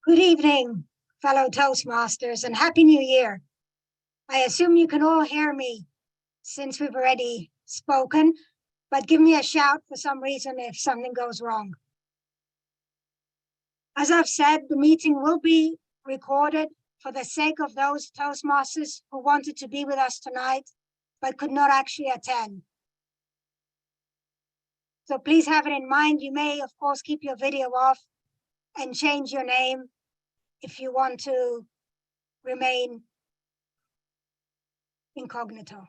Good evening, fellow Toastmasters, and Happy New Year. I assume you can all hear me since we've already spoken, but give me a shout for some reason if something goes wrong. As I've said, the meeting will be recorded for the sake of those Toastmasters who wanted to be with us tonight, but could not actually attend. So please have it in mind. You may, of course, keep your video off and change your name if you want to remain incognito.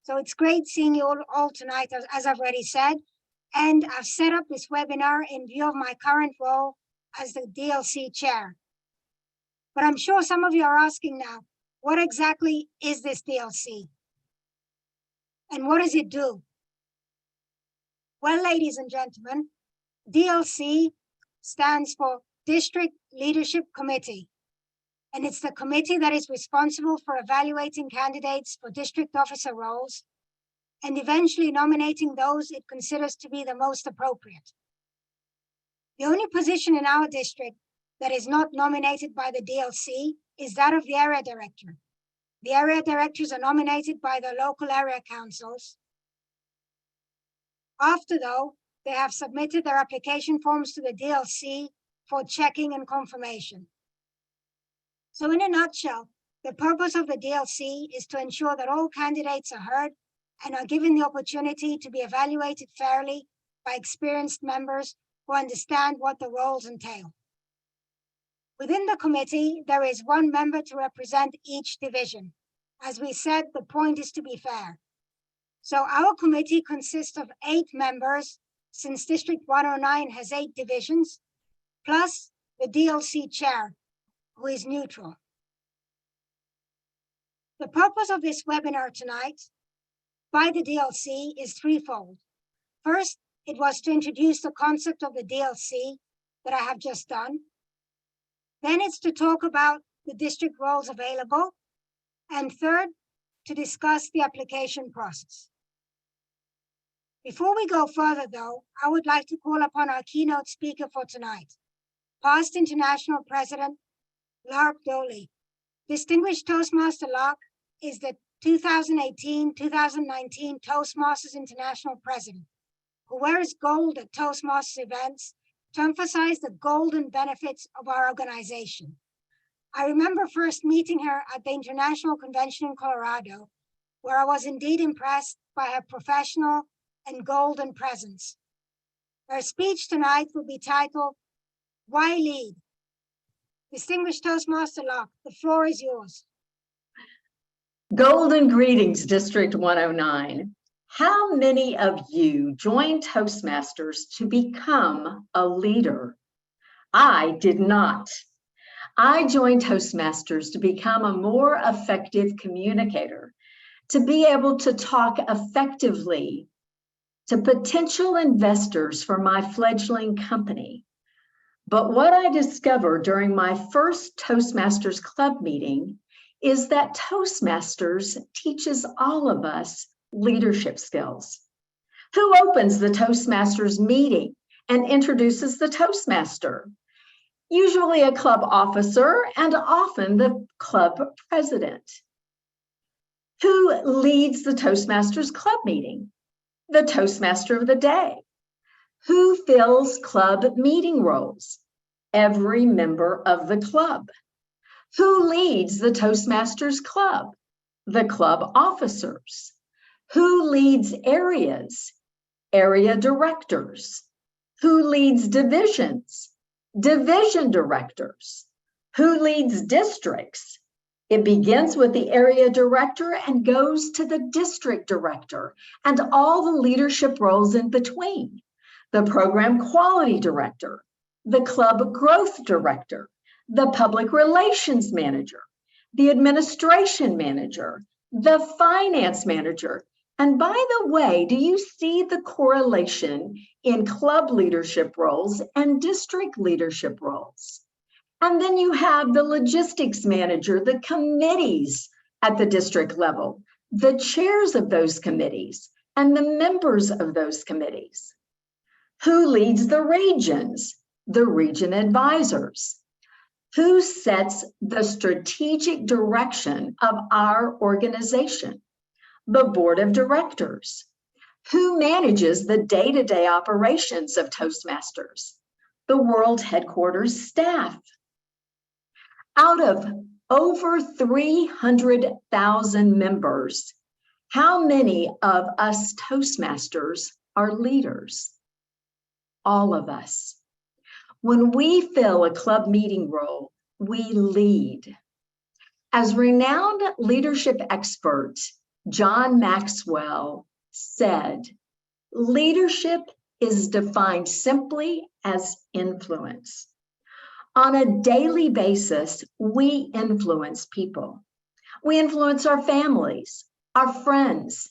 So it's great seeing you all tonight, as I've already said. And I've set up this webinar in view of my current role as the DLC chair. But I'm sure some of you are asking now, what exactly is this DLC? And what does it do? Well, ladies and gentlemen, DLC stands for District Leadership Committee. And it's the committee that is responsible for evaluating candidates for district officer roles and eventually nominating those it considers to be the most appropriate. The only position in our district that is not nominated by the DLC is that of the area director. The area directors are nominated by the local area councils. After, though, they have submitted their application forms to the DLC for checking and confirmation. So in a nutshell, the purpose of the DLC is to ensure that all candidates are heard and are given the opportunity to be evaluated fairly by experienced members who understand what the roles entail. Within the committee, there is one member to represent each division. As we said, the point is to be fair. So our committee consists of 8 members, since District 109 has 8 divisions, plus the DLC chair, who is neutral. The purpose of this webinar tonight by the DLC is threefold. First, it was to introduce the concept of the DLC that I have just done. Then it's to talk about the district roles available. And third, to discuss the application process. Before we go further, though, I would like to call upon our keynote speaker for tonight, past International President Lark Doley. Distinguished Toastmaster Lark is the 2018-2019 Toastmasters International President, who wears gold at Toastmasters events to emphasize the golden benefits of our organization. I remember first meeting her at the International Convention in Colorado, where I was indeed impressed by her professional and golden presence. Her speech tonight will be titled, Why Lead? Distinguished Toastmaster Locke, the floor is yours. Golden greetings, District 109. How many of you joined Toastmasters to become a leader? I did not. I joined Toastmasters to become a more effective communicator, to be able to talk effectively to potential investors for my fledgling company. But what I discovered during my first Toastmasters Club meeting is that Toastmasters teaches all of us leadership skills. Who opens the Toastmasters meeting and introduces the Toastmaster? Usually a club officer and often the club president. Who leads the Toastmasters Club meeting? The Toastmaster of the day. Who fills club meeting roles? Every member of the club. Who leads the Toastmasters Club? The club officers. Who leads areas? Area directors. Who leads divisions? Division directors. Who leads districts? It begins with the area director and goes to the district director and all the leadership roles in between. The program quality director, the club growth director, the public relations manager, the administration manager, the finance manager. And by the way, do you see the correlation in club leadership roles and district leadership roles? And then you have the logistics manager, the committees at the district level, the chairs of those committees, and the members of those committees. Who leads the regions? The region advisors. Who sets the strategic direction of our organization? The board of directors. Who manages the day-to-day operations of Toastmasters? The world headquarters staff. Out of over 300,000 members, how many of us Toastmasters are leaders? All of us. When we fill a club meeting role, we lead. As renowned leadership expert John Maxwell said, leadership is defined simply as influence. On a daily basis, we influence people. We influence our families, our friends,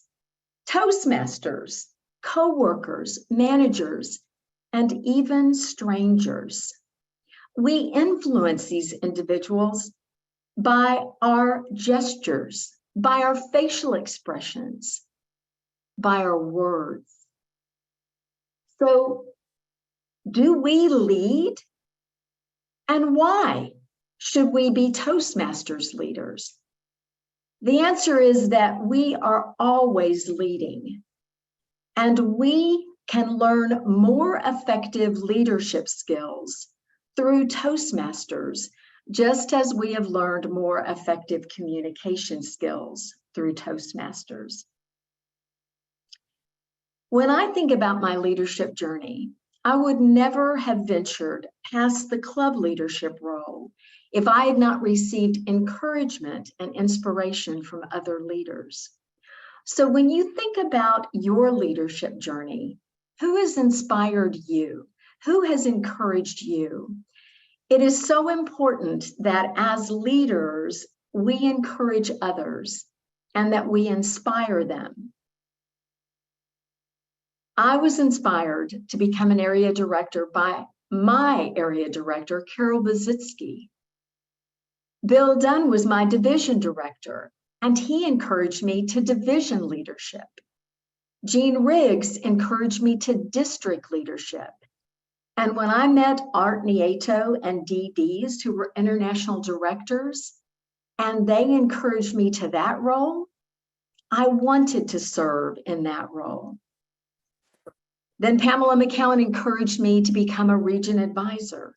Toastmasters, co-workers, managers, and even strangers. We influence these individuals by our gestures, by our facial expressions, by our words. So, do we lead? And why should we be Toastmasters leaders? The answer is that we are always leading, and we can learn more effective leadership skills through Toastmasters, just as we have learned more effective communication skills through Toastmasters. When I think about my leadership journey, I would never have ventured past the club leadership role if I had not received encouragement and inspiration from other leaders. So when you think about your leadership journey, who has inspired you? Who has encouraged you? It is so important that as leaders, we encourage others and that we inspire them. I was inspired to become an area director by my area director, Carol Bazitsky. Bill Dunn was my division director, and he encouraged me to division leadership. Gene Riggs encouraged me to district leadership. And when I met Art Nieto and Dee Dees, who were international directors, and they encouraged me to that role, I wanted to serve in that role. Then Pamela McCowan encouraged me to become a region advisor.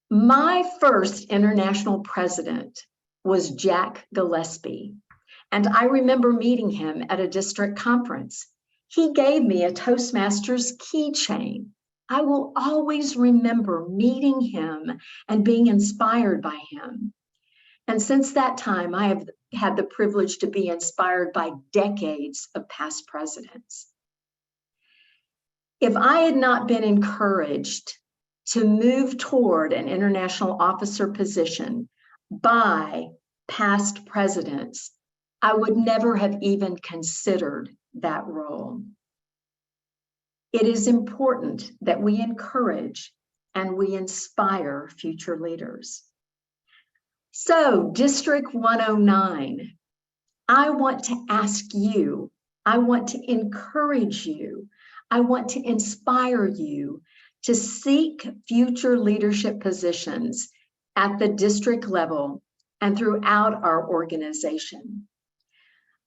My first international president was Jack Gillespie, and I remember meeting him at a district conference. He gave me a Toastmasters keychain. I will always remember meeting him and being inspired by him. And since that time, I have had the privilege to be inspired by decades of past presidents. If I had not been encouraged to move toward an international officer position by past presidents, I would never have even considered that role. It is important that we encourage and we inspire future leaders. So, District 109, I want to ask you, I want to encourage you, I want to inspire you to seek future leadership positions at the district level and throughout our organization.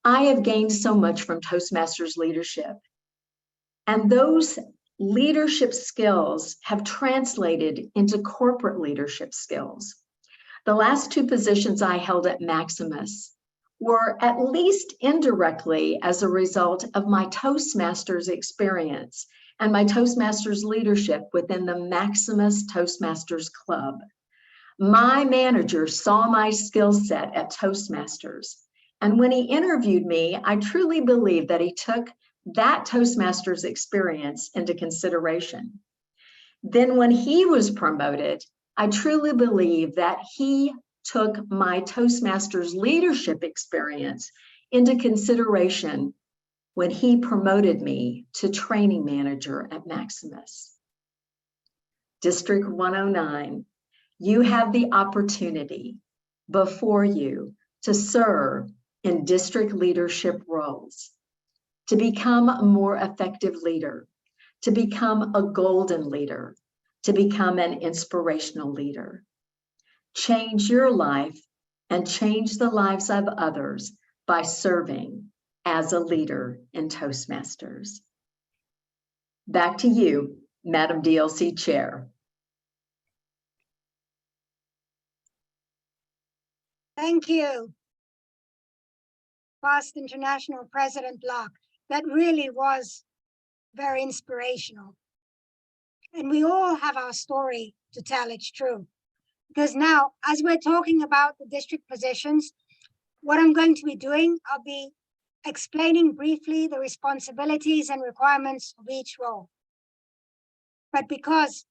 I have gained so much from Toastmasters leadership, and those leadership skills have translated into corporate leadership skills. The last two positions I held at Maximus were at least indirectly as a result of my Toastmasters experience and my Toastmasters leadership within the Maximus Toastmasters Club. My manager saw my skill set at Toastmasters, and when he interviewed me, I truly believe that he took that Toastmasters experience into consideration. Then when he was promoted, I truly believe that he took my Toastmasters leadership experience into consideration when he promoted me to training manager at Maximus. District 109, you have the opportunity before you to serve in district leadership roles, to become a more effective leader, to become a golden leader, to become an inspirational leader. Change your life and change the lives of others by serving as a leader in Toastmasters. Back to you, Madam DLC Chair. Thank you, past International President Locke. That really was very inspirational. And we all have our story to tell, it's true. Because now, as we're talking about the district positions, what I'm going to be doing, I'll be explaining briefly the responsibilities and requirements of each role. But because,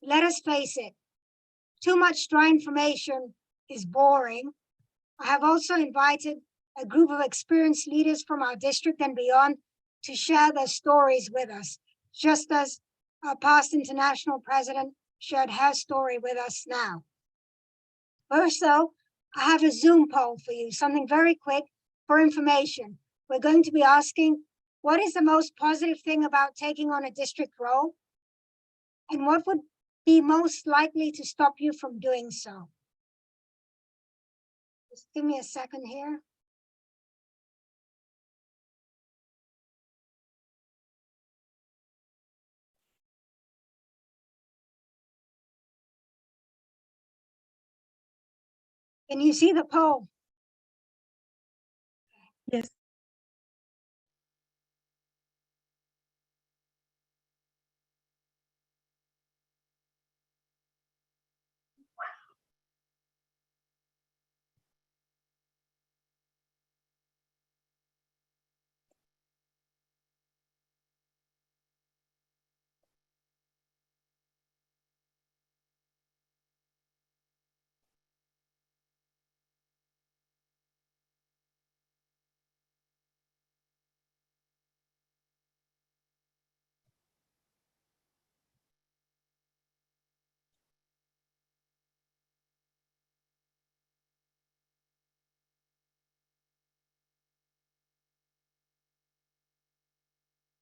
let us face it, too much dry information is boring, I have also invited a group of experienced leaders from our district and beyond to share their stories with us, just as our past international president shared her story with us now. First, though, I have a Zoom poll for you, something very quick for information. We're going to be asking, what is the most positive thing about taking on a district role? And what would be most likely to stop you from doing so? Just give me a second here. Can you see the poll? Yes.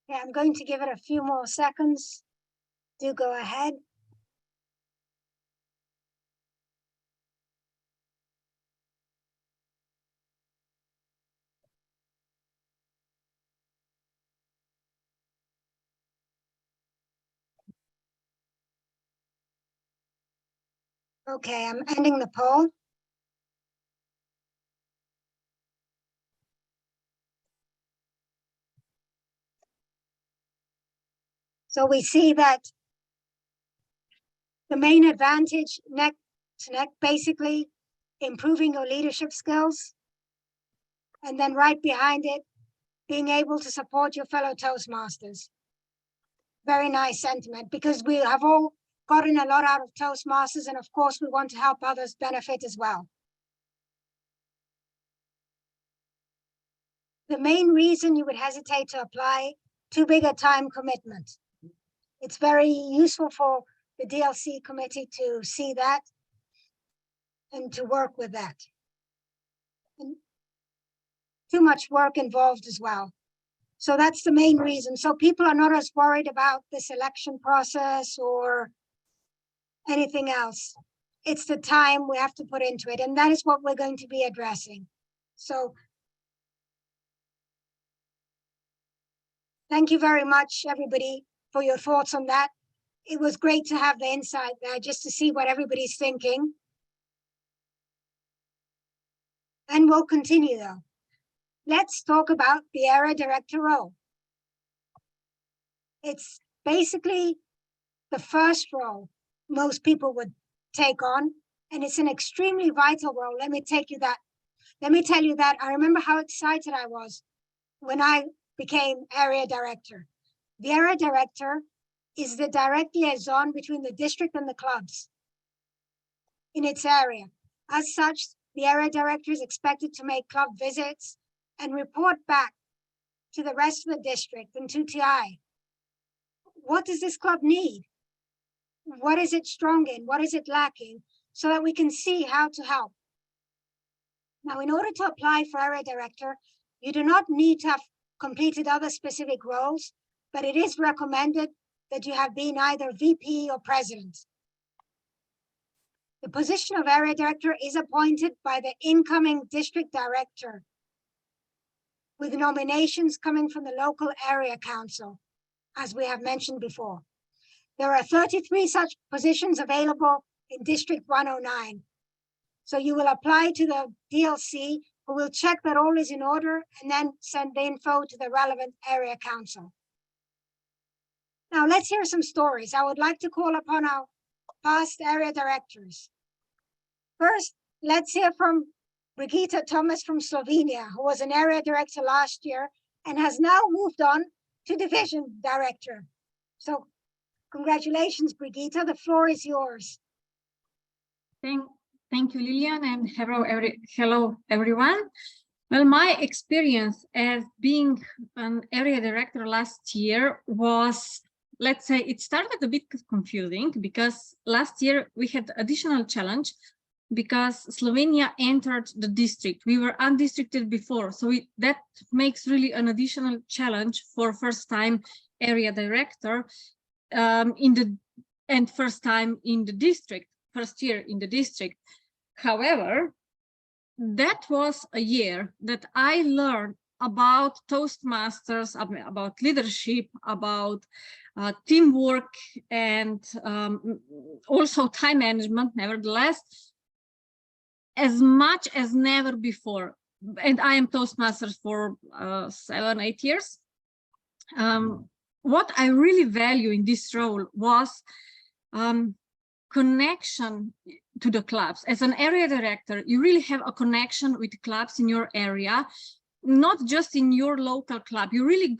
Yeah, I'm going to give it a few more seconds. Do go ahead. Okay, I'm ending the poll. So we see that the main advantage neck to neck, basically improving your leadership skills. And then right behind it, being able to support your fellow Toastmasters. Very nice sentiment, because we have all gotten a lot out of Toastmasters, and of course we want to help others benefit as well. The main reason you would hesitate to apply, too big a time commitment. It's very useful for the DLC committee to see that and to work with that. And too much work involved as well. So that's the main reason. So people are not as worried about the selection process or anything else. It's the time we have to put into it. And that is what we're going to be addressing. So thank you very much, everybody, for your thoughts on that. It was great to have the insight there just to see what everybody's thinking. And we'll continue though. Let's talk about the area director role. It's basically the first role most people would take on, and it's an extremely vital role. Let me tell you that. I remember how excited I was when I became area director. The area director is the direct liaison between the district and the clubs in its area. As such, the area director is expected to make club visits and report back to the rest of the district and to TI. What does this club need? What is it strong in? What is it lacking? So that we can see how to help. Now, in order to apply for area director, you do not need to have completed other specific roles, but it is recommended that you have been either VP or president. The position of area director is appointed by the incoming district director, with nominations coming from the local area council, as we have mentioned before. There are 33 such positions available in District 109. So you will apply to the DLC, who will check that all is in order and then send the info to the relevant area council. Now let's hear some stories. I would like to call upon our past area directors. First, let's hear from Brigitte Thomas from Slovenia, who was an area director last year and has now moved on to division director. So congratulations, Brigitte, the floor is yours. Thank you, Lillian, and hello, everyone. Well, my experience as being an area director last year was, let's say, it started a bit confusing because last year we had additional challenge because Slovenia entered the district. We were undistricted before, so that makes really an additional challenge for first-time area director and first time in the district, first year in the district. However, that was a year that I learned about Toastmasters, about leadership, about teamwork, and also time management, nevertheless, as much as never before. And I am Toastmasters for 7-8 years. What I really value in this role was connection to the clubs. As an area director, you really have a connection with clubs in your area, not just in your local club. You really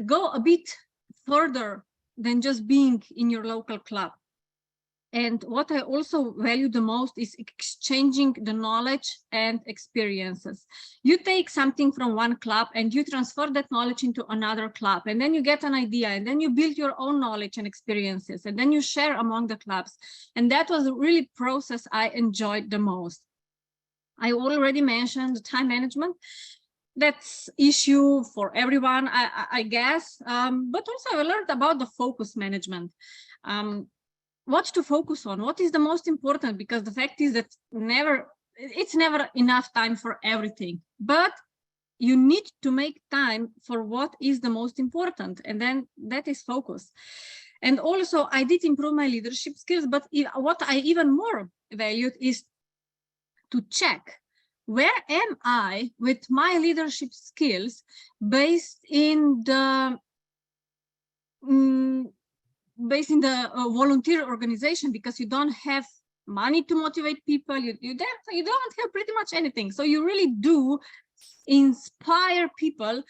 go a bit further than just being in your local club. And what I also value the most is exchanging the knowledge and experiences. You take something from one club and you transfer that knowledge into another club, and then you get an idea, and then you build your own knowledge and experiences, and then you share among the clubs. And that was really the process I enjoyed the most. I already mentioned the time management. That's issue for everyone, I guess, but also I learned about the focus management. What to focus on, what is the most important, because the fact is that it's never enough time for everything, but you need to make time for what is the most important, and then that is focus. And also I did improve my leadership skills, but what I even more valued is to check where am I with my leadership skills based in the volunteer organization, because you don't have money to motivate people, you don't have pretty much anything. So you really do inspire people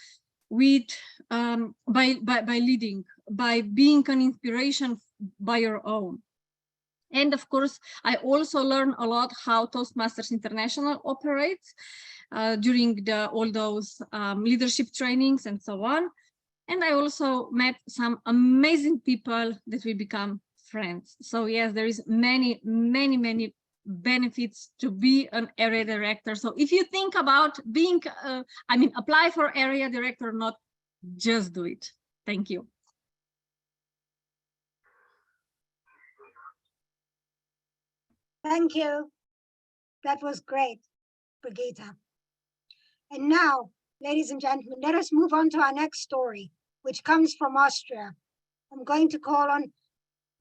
with by leading, by being an inspiration by your own. And of course, I also learned a lot how Toastmasters International operates during all those leadership trainings and so on. And I also met some amazing people that we become friends. So yes, there is many benefits to be an area director. So if you think about being, apply for area director or not, just do it. Thank you. Thank you. That was great, Brigitte. And now, ladies and gentlemen, let us move on to our next story, which comes from Austria. I'm going to call on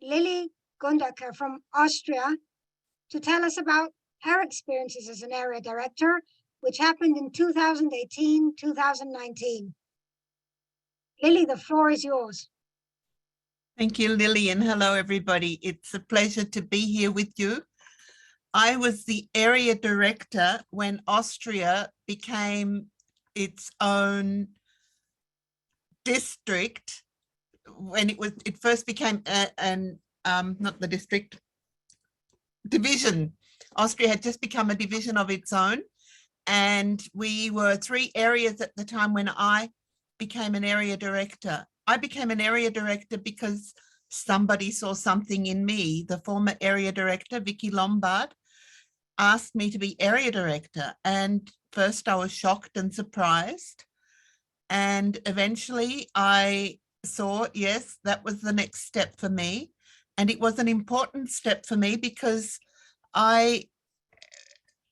Lily Gundaker from Austria to tell us about her experiences as an area director, which happened in 2018-2019. Lily, the floor is yours. Thank you, Lillian. Hello, everybody. It's a pleasure to be here with you. I was the area director when Austria became its own district, when it first became not the district, division. Austria had just become a division of its own, and we were 3 areas at the time when I became an area director. I became an area director because somebody saw something in me. The former area director, Vicky Lombard, asked me to be area director, and first I was shocked and surprised. And eventually I saw, yes, that was the next step for me. And it was an important step for me because I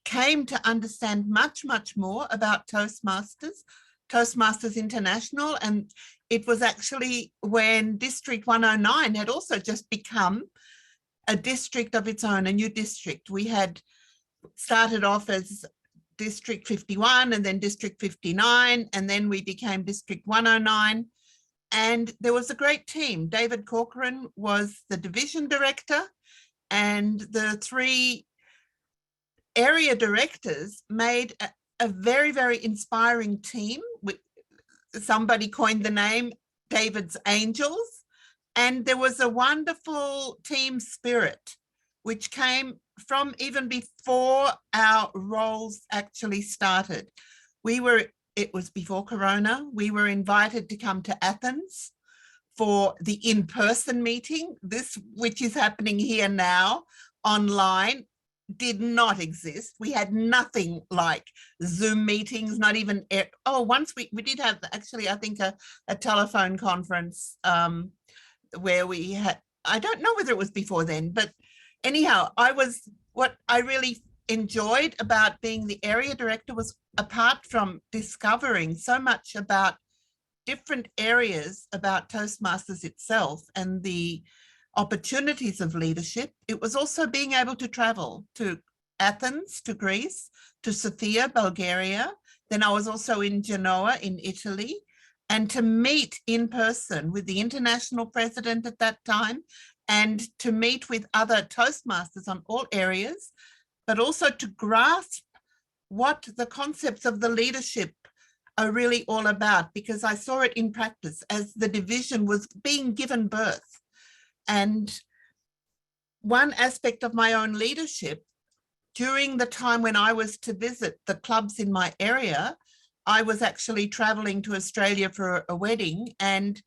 came to understand much, much more about Toastmasters, Toastmasters International. And it was actually when District 109 had also just become a district of its own, a new district. We had started off as District 51 and then District 59, and then we became District 109. And there was a great team. David Corcoran was the division director, and the 3 area directors made a very, very inspiring team. Somebody coined the name David's Angels, and there was a wonderful team spirit, which came from even before our roles actually started. It was before Corona, we were invited to come to Athens for the in-person meeting. This, which is happening here now, online, did not exist. We had nothing like Zoom meetings, not even, once we did have actually, I think a telephone conference where we had, I don't know whether it was before then, but anyhow, what I really enjoyed about being the area director was, apart from discovering so much about different areas about Toastmasters itself and the opportunities of leadership, it was also being able to travel to Athens, to Greece, to Sofia, Bulgaria. Then I was also in Genoa in Italy, and to meet in person with the international president at that time, and to meet with other Toastmasters on all areas, but also to grasp what the concepts of the leadership are really all about, because I saw it in practice as the division was being given birth. And one aspect of my own leadership, during the time when I was to visit the clubs in my area, I was actually traveling to Australia for a wedding, and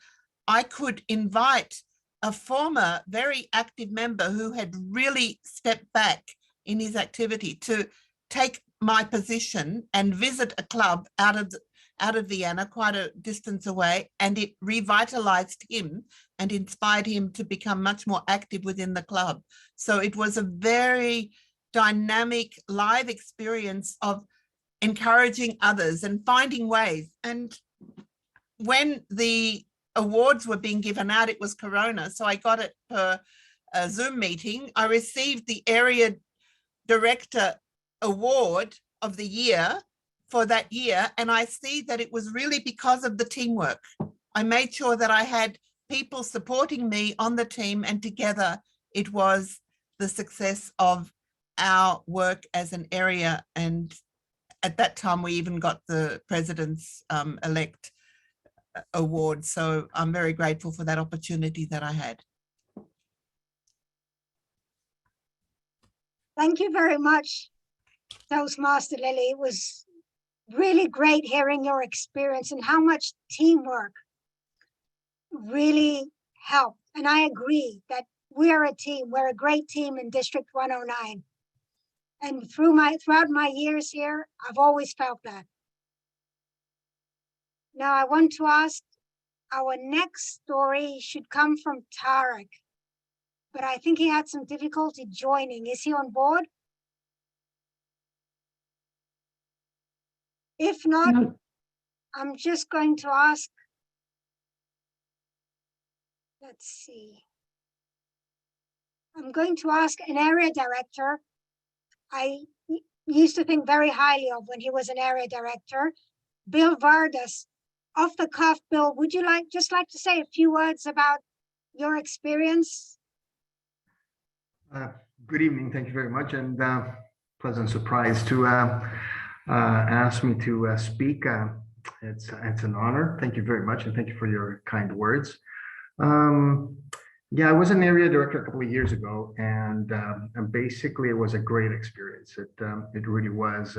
I could invite a former very active member who had really stepped back in his activity to take my position and visit a club out of Vienna, quite a distance away, and it revitalized him and inspired him to become much more active within the club. So it was a very dynamic live experience of encouraging others and finding ways. And when the awards were being given out, it was Corona, so I got it per a Zoom meeting. I received the area director award of the year for that year, and I see that it was really because of the teamwork. I made sure that I had people supporting me on the team, and together it was the success of our work as an area. And at that time we even got the president's elect award, so I'm very grateful for that opportunity that I had. Thank you very much, Toastmaster Lily. It was really great hearing your experience and how much teamwork really helped. And I agree that we are a team. We're a great team in District 109. And throughout my years here, I've always felt that. Now I want to ask, our next story should come from Tarek, but I think he had some difficulty joining. Is he on board? If not, No. I'm just going to ask, let's see. I'm going to ask an area director I used to think very highly of when he was an area director, Bill Vardas. Off the cuff, Bill, would you just like to say a few words about your experience? Good evening. Thank you very much, and pleasant surprise to ask me to speak. It's an honor. Thank you very much, and thank you for your kind words. Yeah, I was an area director a couple of years ago, and basically it was a great experience. It really was,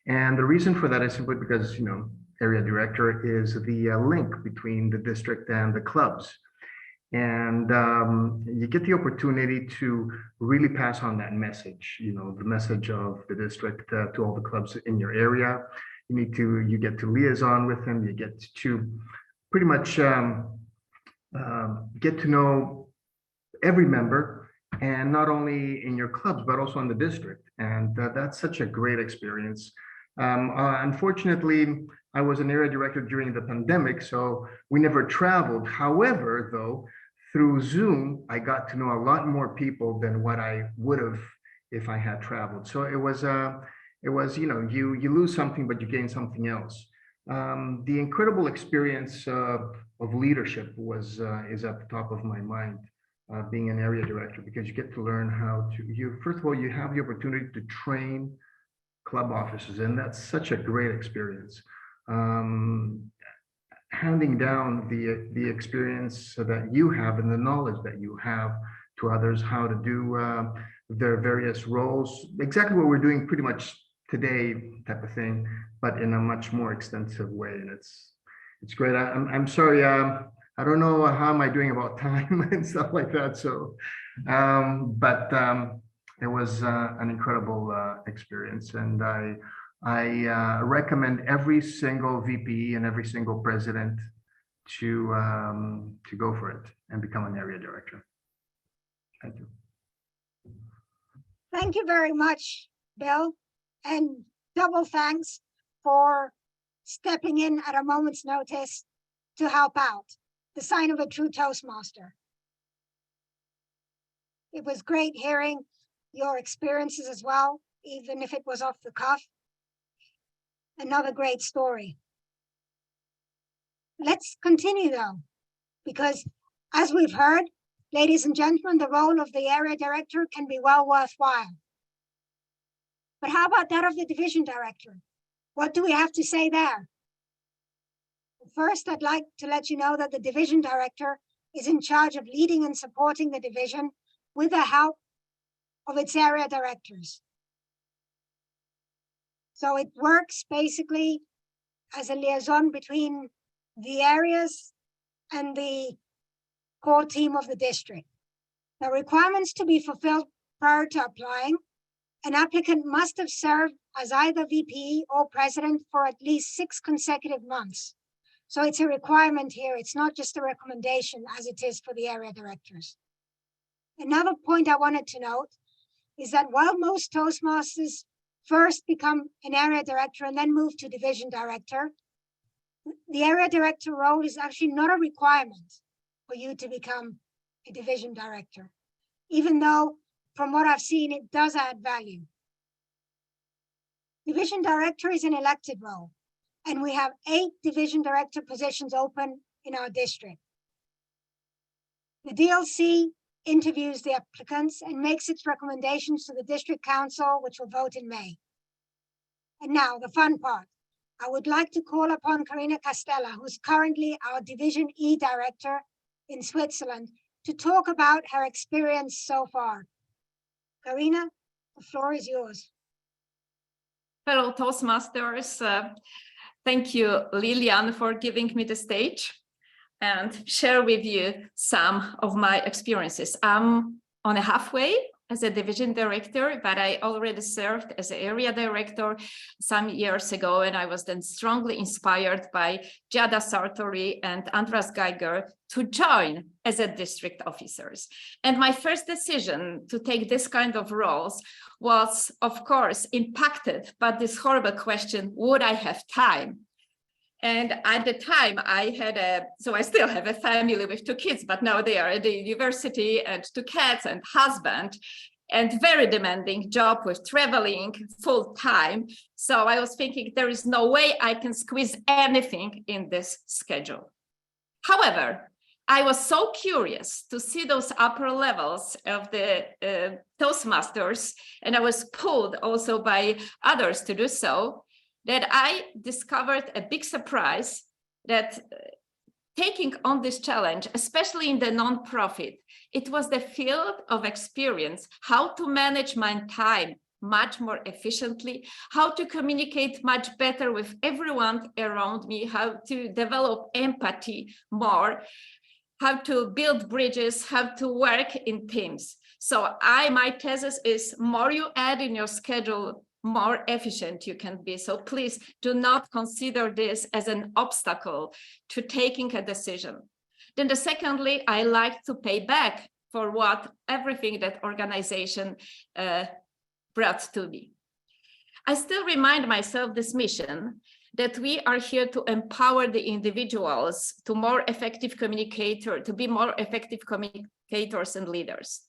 and the reason for that is simply because, you know, area director is the link between the district and the clubs. And you get the opportunity to really pass on that message, you know, the message of the district to all the clubs in your area. you get to liaison with them, you get to pretty much get to know every member, and not only in your clubs, but also in the district. And that's such a great experience. Unfortunately, I was an area director during the pandemic, so we never traveled. However, though, through Zoom, I got to know a lot more people than what I would have if I had traveled. So it was, you lose something, but you gain something else. The incredible experience of leadership is at the top of my mind, being an area director, because you get to learn how to, first of all, you have the opportunity to train club officers, and that's such a great experience. Handing down the experience that you have and the knowledge that you have to others, how to do their various roles, exactly what we're doing pretty much today, type of thing, but in a much more extensive way. And it's great. I'm sorry, I don't know how am I doing about time and stuff like that. So, it was an incredible experience, and I recommend every single VP and every single president to go for it and become an area director. Thank you. Thank you very much, Bill, and double thanks for stepping in at a moment's notice to help out, the sign of a true Toastmaster. It was great hearing your experiences as well, even if it was off the cuff. Another great story. Let's continue though, because as we've heard, ladies and gentlemen, the role of the area director can be well worthwhile. But how about that of the division director? What do we have to say there? First, I'd like to let you know that the division director is in charge of leading and supporting the division with the help of its area directors. So it works basically as a liaison between the areas and the core team of the district. The requirements to be fulfilled prior to applying: an applicant must have served as either VP or president for at least 6 consecutive months. So it's a requirement here. It's not just a recommendation as it is for the area directors. Another point I wanted to note is that while most Toastmasters first become an area director and then move to division director, the area director role is actually not a requirement for you to become a division director, even though from what I've seen, it does add value. Division director is an elected role, and we have 8 division director positions open in our district. The DLC interviews the applicants and makes its recommendations to the district council, which will vote in May. And now the fun part. I would like to call upon Karina Castella, who's currently our Division E director in Switzerland, to talk about her experience so far. Karina, the floor is yours. Fellow Toastmasters, thank you, Lilian, for giving me the stage and share with you some of my experiences. I'm on a halfway as a division director, but I already served as an area director some years ago, and I was then strongly inspired by Giada Sartori and Andras Geiger to join as a district officers. And my first decision to take this kind of roles was, of course, impacted by this horrible question, would I have time? And at the time I still have a family with 2 kids, but now they are at the university and 2 cats and husband, and very demanding job with traveling full time. So I was thinking there is no way I can squeeze anything in this schedule. However, I was so curious to see those upper levels of the Toastmasters, and I was pulled also by others to do so, that I discovered a big surprise that taking on this challenge, especially in the nonprofit, it was the field of experience, how to manage my time much more efficiently, how to communicate much better with everyone around me, how to develop empathy more, how to build bridges, how to work in teams. So my thesis is more you add in your schedule, more efficient you can be. So please do not consider this as an obstacle to taking a decision. Then secondly, I like to pay back for everything that organization brought to me. I still remind myself this mission, that we are here to empower the individuals to be more effective communicators and leaders.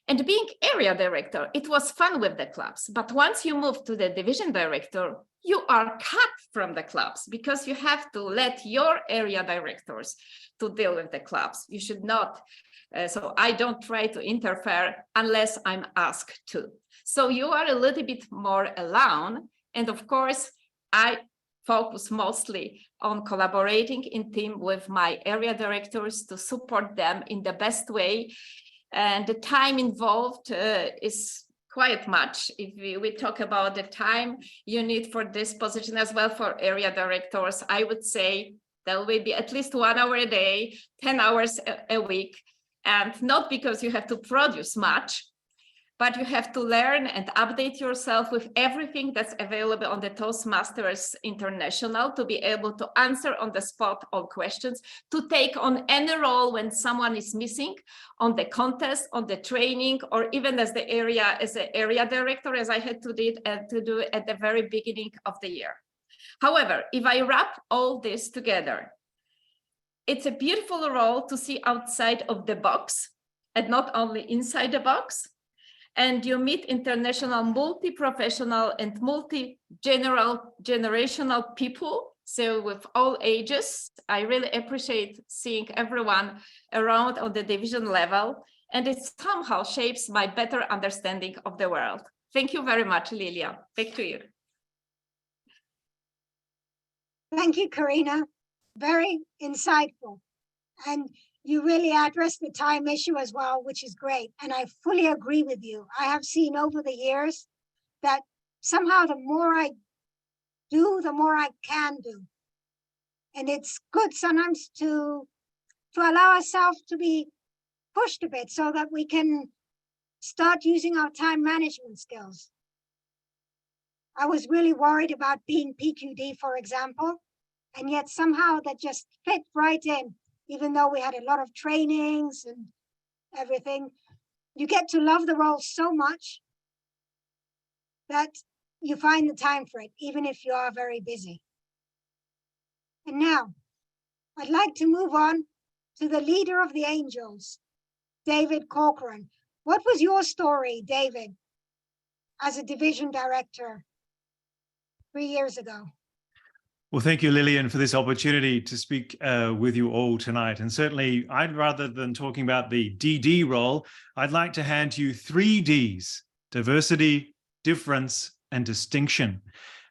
And being area director, it was fun with the clubs, but once you move to the division director, you are cut from the clubs because you have to let your area directors to deal with the clubs. You should not. So I don't try to interfere unless I'm asked to. So you are a little bit more alone. And of course, I focus mostly on collaborating in team with my area directors to support them in the best way. And the time involved is quite much. If we talk about the time you need for this position as well for area directors, I would say there will be at least 1 hour a day, 10 hours a week. And not because you have to produce much, but you have to learn and update yourself with everything that's available on the Toastmasters International to be able to answer on the spot all questions, to take on any role when someone is missing on the contest, on the training, or even as an area director, as I had to do at the very beginning of the year. However, if I wrap all this together, it's a beautiful role to see outside of the box and not only inside the box. And you meet international multi-professional and multi-generational people. So with all ages, I really appreciate seeing everyone around on the division level. And it somehow shapes my better understanding of the world. Thank you very much, Lilia. Back to you. Thank you, Karina. Very insightful. And you really addressed the time issue as well, which is great. And I fully agree with you. I have seen over the years that somehow the more I do, the more I can do. And it's good sometimes to allow ourselves to be pushed a bit so that we can start using our time management skills. I was really worried about being PQD, for example, and yet somehow that just fit right in. Even though we had a lot of trainings and everything, you get to love the role so much that you find the time for it, even if you are very busy. And now, I'd like to move on to the leader of the Angels, David Corcoran. What was your story, David, as a division director 3 years ago? Well, thank you, Lillian, for this opportunity to speak with you all tonight. And certainly, rather than talking about the DD role, I'd like to hand to you 3 Ds: diversity, difference, and distinction.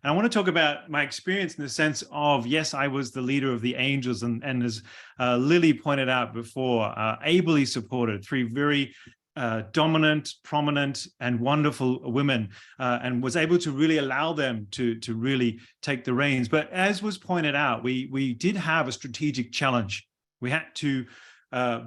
And I want to talk about my experience in the sense of, yes, I was the leader of the Angels, and as Lily pointed out before, ably supported 3 very dominant, prominent, and wonderful women, and was able to really allow them to really take the reins. But as was pointed out, we did have a strategic challenge. We had to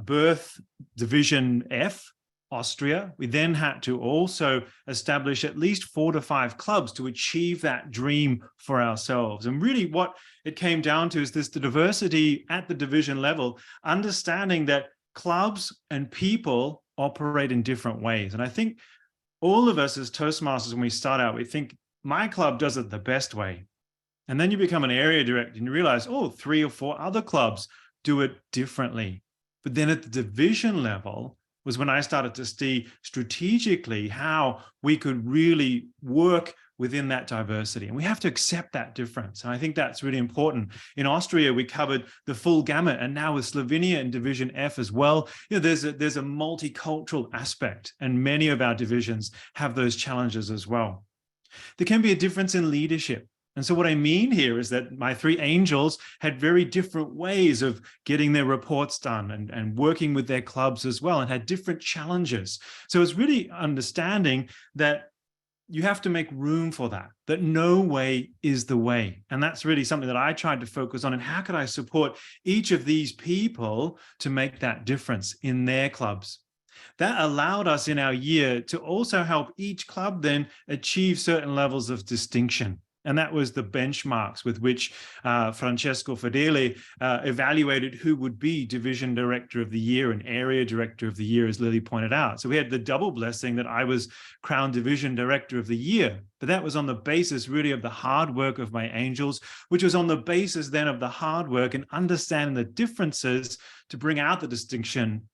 birth Division F, Austria. We then had to also establish at least 4 to 5 clubs to achieve that dream for ourselves. And really what it came down to is the diversity at the division level, understanding that clubs and people operate in different ways. And I think all of us as Toastmasters, when we start out, we think my club does it the best way. And then you become an area director and you realize, oh, 3 or 4 other clubs do it differently. But then at the division level was when I started to see strategically how we could really work within that diversity. And we have to accept that difference. And I think that's really important. In Austria, we covered the full gamut. And now with Slovenia in Division F as well, there's a multicultural aspect. And many of our divisions have those challenges as well. There can be a difference in leadership. And so what I mean here is that my 3 angels had very different ways of getting their reports done and working with their clubs as well, and had different challenges. So it's really understanding that you have to make room for that no way is the way. And that's really something that I tried to focus on. And how could I support each of these people to make that difference in their clubs? That allowed us in our year to also help each club then achieve certain levels of distinction. And that was the benchmarks with which Francesco Fedele evaluated who would be Division Director of the Year and Area Director of the Year, as Lily pointed out. So we had the double blessing that I was crowned Division Director of the Year, but that was on the basis really of the hard work of my angels, which was on the basis then of the hard work and understanding the differences to bring out the distinction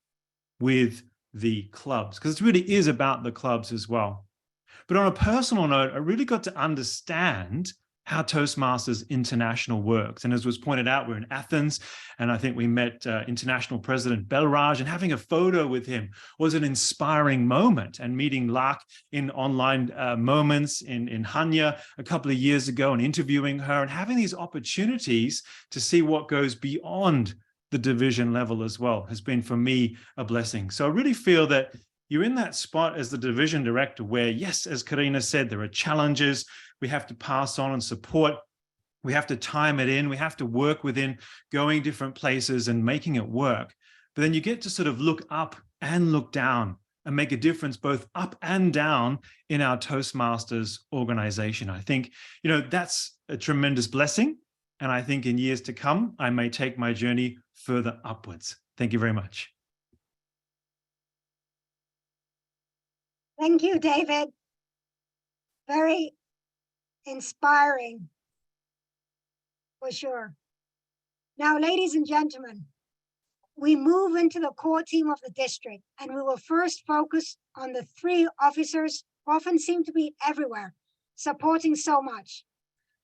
with the clubs, because it really is about the clubs as well. But on a personal note, I really got to understand how Toastmasters International works. And as was pointed out, we're in Athens, and I think we met International President Belraj, and having a photo with him was an inspiring moment. And meeting Lak in online moments in Hanya a couple of years ago and interviewing her and having these opportunities to see what goes beyond the division level as well has been for me a blessing. So I really feel that you're in that spot as the division director where, yes, as Karina said, there are challenges we have to pass on and support. We have to time it in. We have to work within going different places and making it work. But then you get to sort of look up and look down and make a difference both up and down in our Toastmasters organization. I think, that's a tremendous blessing. And I think in years to come, I may take my journey further upwards. Thank you very much. Thank you, David. Very inspiring, for sure. Now, ladies and gentlemen, we move into the core team of the district, and we will first focus on the 3 officers who often seem to be everywhere, supporting so much.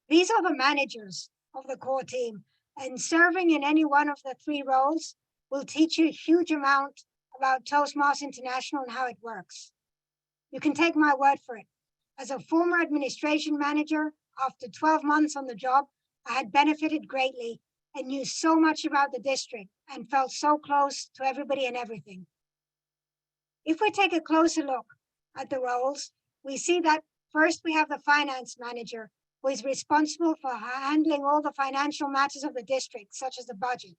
These are the managers of the core team, and serving in any one of the 3 roles will teach you a huge amount about Toastmasters International and how it works. You can take my word for it. As a former administration manager, after 12 months on the job, I had benefited greatly and knew so much about the district and felt so close to everybody and everything. If we take a closer look at the roles, we see that first we have the finance manager, who is responsible for handling all the financial matters of the district, such as the budget.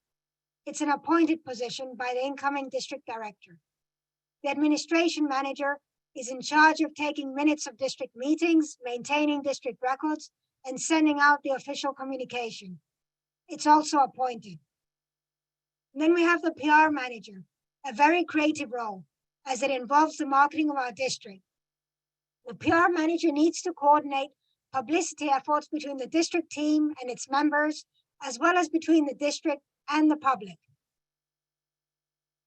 It's an appointed position by the incoming district director. The administration manager is in charge of taking minutes of district meetings, maintaining district records, and sending out the official communication. It's also appointed. And then we have the PR manager, a very creative role, as it involves the marketing of our district. The PR manager needs to coordinate publicity efforts between the district team and its members, as well as between the district and the public.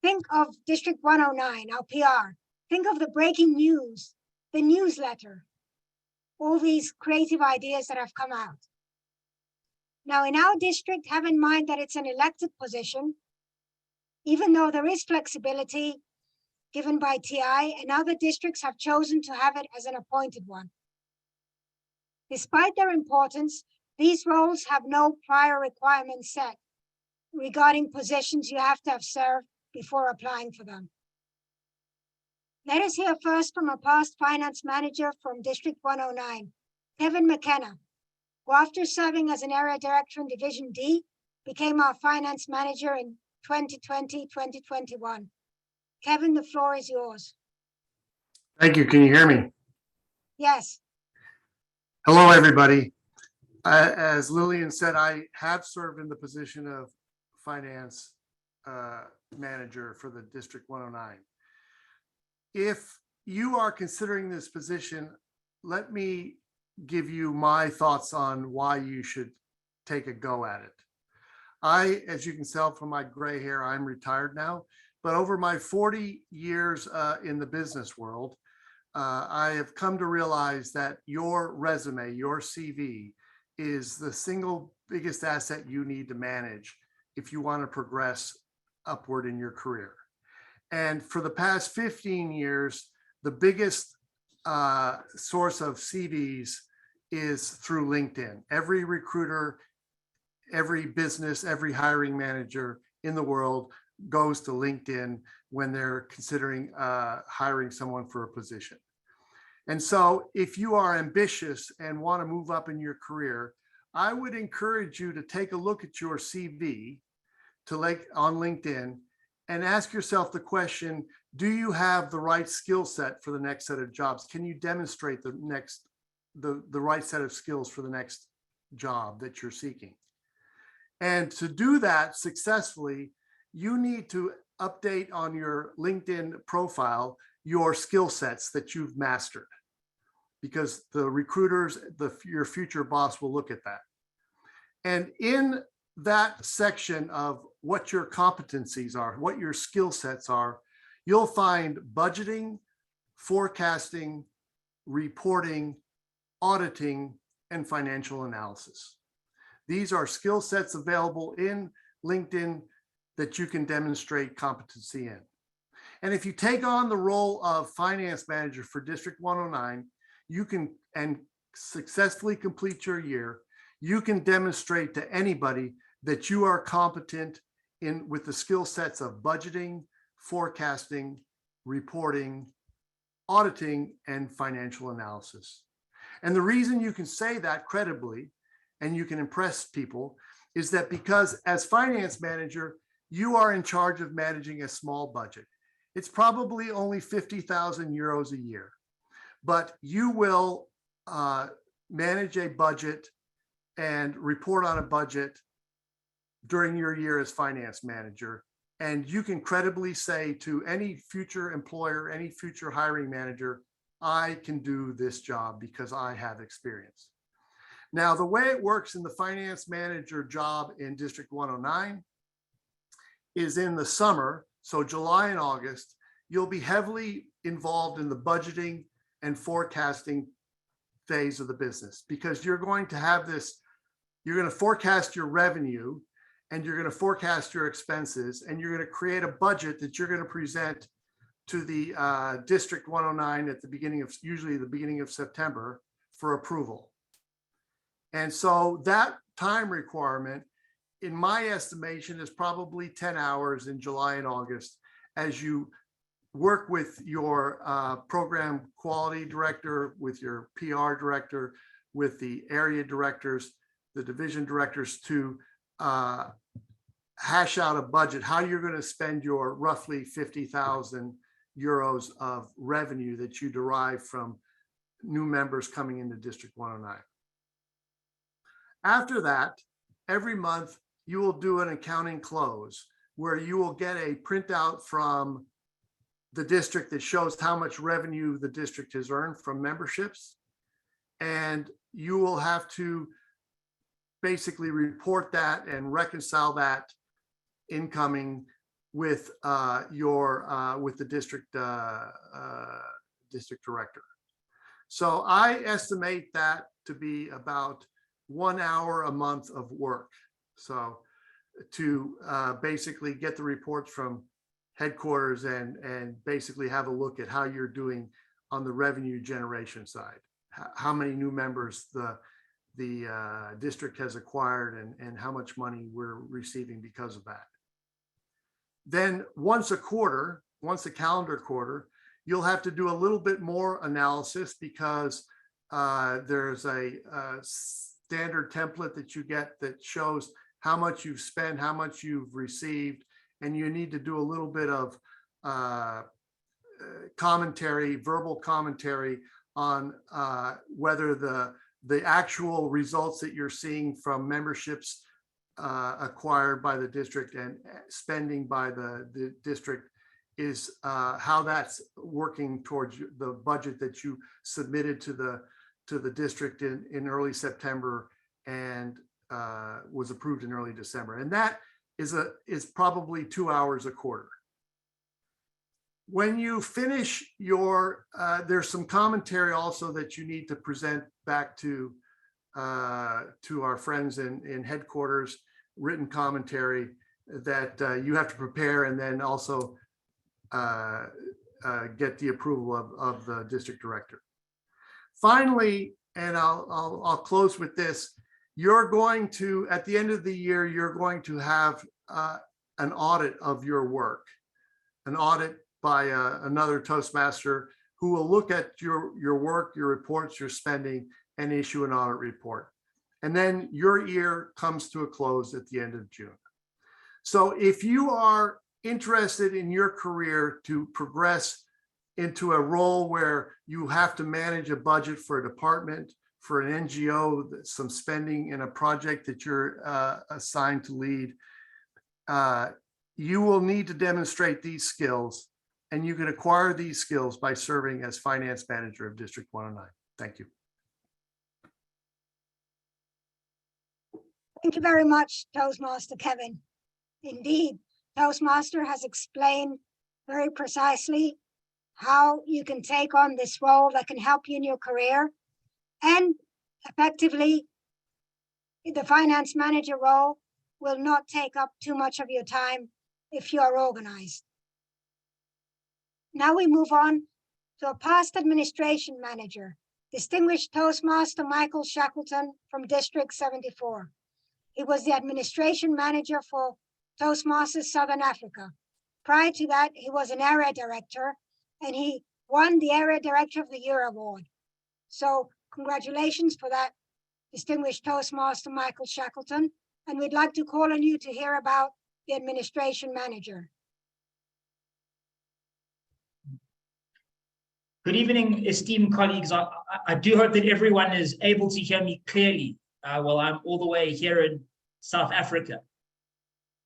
Think of District 109, our PR. Think of the breaking news, the newsletter, all these creative ideas that have come out. Now, in our district, have in mind that it's an elected position, even though there is flexibility given by TI, and other districts have chosen to have it as an appointed one. Despite their importance, these roles have no prior requirements set regarding positions you have to have served before applying for them. Let us hear first from a past finance manager from District 109, Kevin McKenna, who after serving as an area director in Division D, became our finance manager in 2020-2021. Kevin, the floor is yours. Thank you. Can you hear me? Yes. Hello, everybody. As Lillian said, I have served in the position of finance manager for the District 109. If you are considering this position, let me give you my thoughts on why you should take a go at it. As you can tell from my gray hair, I'm retired now, but over my 40 years in the business world, I have come to realize that your resume, your CV, is the single biggest asset you need to manage if you want to progress upward in your career. And for the past 15 years, the biggest source of CVs is through LinkedIn. Every recruiter, every business, every hiring manager in the world goes to LinkedIn when they're considering hiring someone for a position. And so if you are ambitious and want to move up in your career, I would encourage you to take a look at your CV on LinkedIn and ask yourself the question, do you have the right skill set for the next set of jobs? Can you demonstrate the right set of skills for the next job that you're seeking? And to do that successfully, you need to update on your LinkedIn profile your skill sets that you've mastered, because the recruiters, your future boss will look at that. And in that section of what your competencies are, what your skill sets are, you'll find budgeting, forecasting, reporting, auditing, and financial analysis. These are skill sets available in LinkedIn that you can demonstrate competency in. And if you take on the role of finance manager for District 109, you can, and successfully complete your year, you can demonstrate to anybody that you are competent in with the skill sets of budgeting, forecasting, reporting, auditing, and financial analysis. And the reason you can say that credibly and you can impress people is that because as finance manager, you are in charge of managing a small budget. It's probably only 50,000 euros a year, but you will manage a budget and report on a budget during your year as finance manager. And you can credibly say to any future employer, any future hiring manager, I can do this job because I have experience. Now, the way it works in the finance manager job in District 109 is in the summer, so July and August, you'll be heavily involved in the budgeting and forecasting phase of the business, because you're going to have this, you're going to forecast your revenue and you're going to forecast your expenses, and you're going to create a budget that you're going to present to the District 109 at the beginning of, usually the beginning of September, for approval. And so that time requirement, in my estimation, is probably 10 hours in July and August as you work with your program quality director, with your PR director, with the area directors, the division directors, to hash out a budget, how you're going to spend your roughly 50,000 euros of revenue that you derive from new members coming into District 109. After that, every month you will do an accounting close where you will get a printout from the district that shows how much revenue the district has earned from memberships. And you will have to basically report that and reconcile that incoming with with the district district director. So I estimate that to be about 1 hour a month of work. So to basically get the reports from headquarters and basically have a look at how you're doing on the revenue generation side, how many new members the district has acquired, and how much money we're receiving because of that. Then once a quarter, once a calendar quarter, you'll have to do a little bit more analysis, because there's a standard template that you get that shows how much you've spent, how much you've received, and you need to do a little bit of commentary, verbal commentary on whether the actual results that you're seeing from memberships acquired by the district and spending by the district is how that's working towards the budget that you submitted to the district in early September and was approved in early December. And that is probably 2 hours a quarter. When you finish your, there's some commentary also that you need to present back to our friends in headquarters, written commentary that you have to prepare, and then also get the approval of the district director. Finally, and I'll close with this, you're going to, at the end of the year, you're going to have an audit of your work, an audit by another Toastmaster who will look at your work, your reports, your spending, and issue an audit report. And then your year comes to a close at the end of June. So if you are interested in your career to progress into a role where you have to manage a budget for a department, for an NGO, some spending in a project that you're assigned to lead, you will need to demonstrate these skills, and you can acquire these skills by serving as finance manager of District 109. Thank you. Thank you very much, Toastmaster Kevin. Indeed, Toastmaster has explained very precisely how you can take on this role that can help you in your career. And effectively, the finance manager role will not take up too much of your time if you are organized. Now we move on to a past administration manager, distinguished Toastmaster Michael Shackleton from District 74. He was the administration manager for Toastmasters Southern Africa. Prior to that, he was an area director, and he won the Area Director of the Year award. So congratulations for that, distinguished Toastmaster Michael Shackleton. And we'd like to call on you to hear about the administration manager. Good evening, esteemed colleagues. I do hope that everyone is able to hear me clearly while I'm all the way here in South Africa.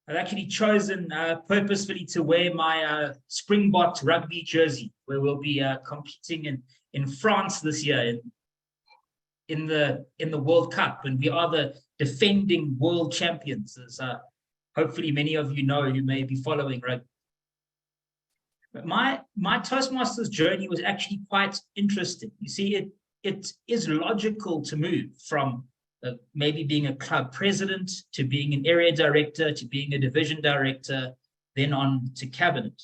I've actually chosen purposefully to wear my Springbok rugby jersey, where we'll be competing in France this year in the World Cup, and we are the defending world champions, as hopefully many of you know who may be following rugby. But my Toastmasters journey was actually quite interesting. You see, it is logical to move from maybe being a club president to being an area director to being a division director, then on to cabinet.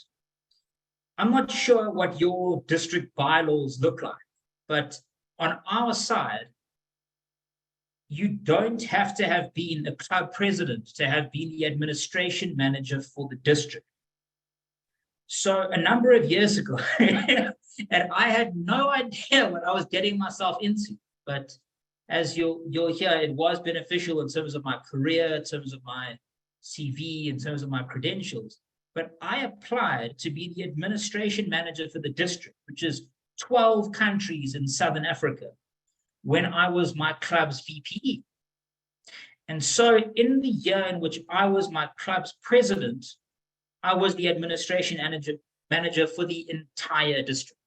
I'm not sure what your district bylaws look like, but on our side, you don't have to have been a club president to have been the administration manager for the district. So a number of years ago, and I had no idea what I was getting myself into, but as you'll hear, it was beneficial in terms of my career, in terms of my CV, in terms of my credentials. But I applied to be the administration manager for the district, which is 12 countries in Southern Africa, when I was my club's VPE. And so in the year in which I was my club's president, I was the administration manager for the entire district.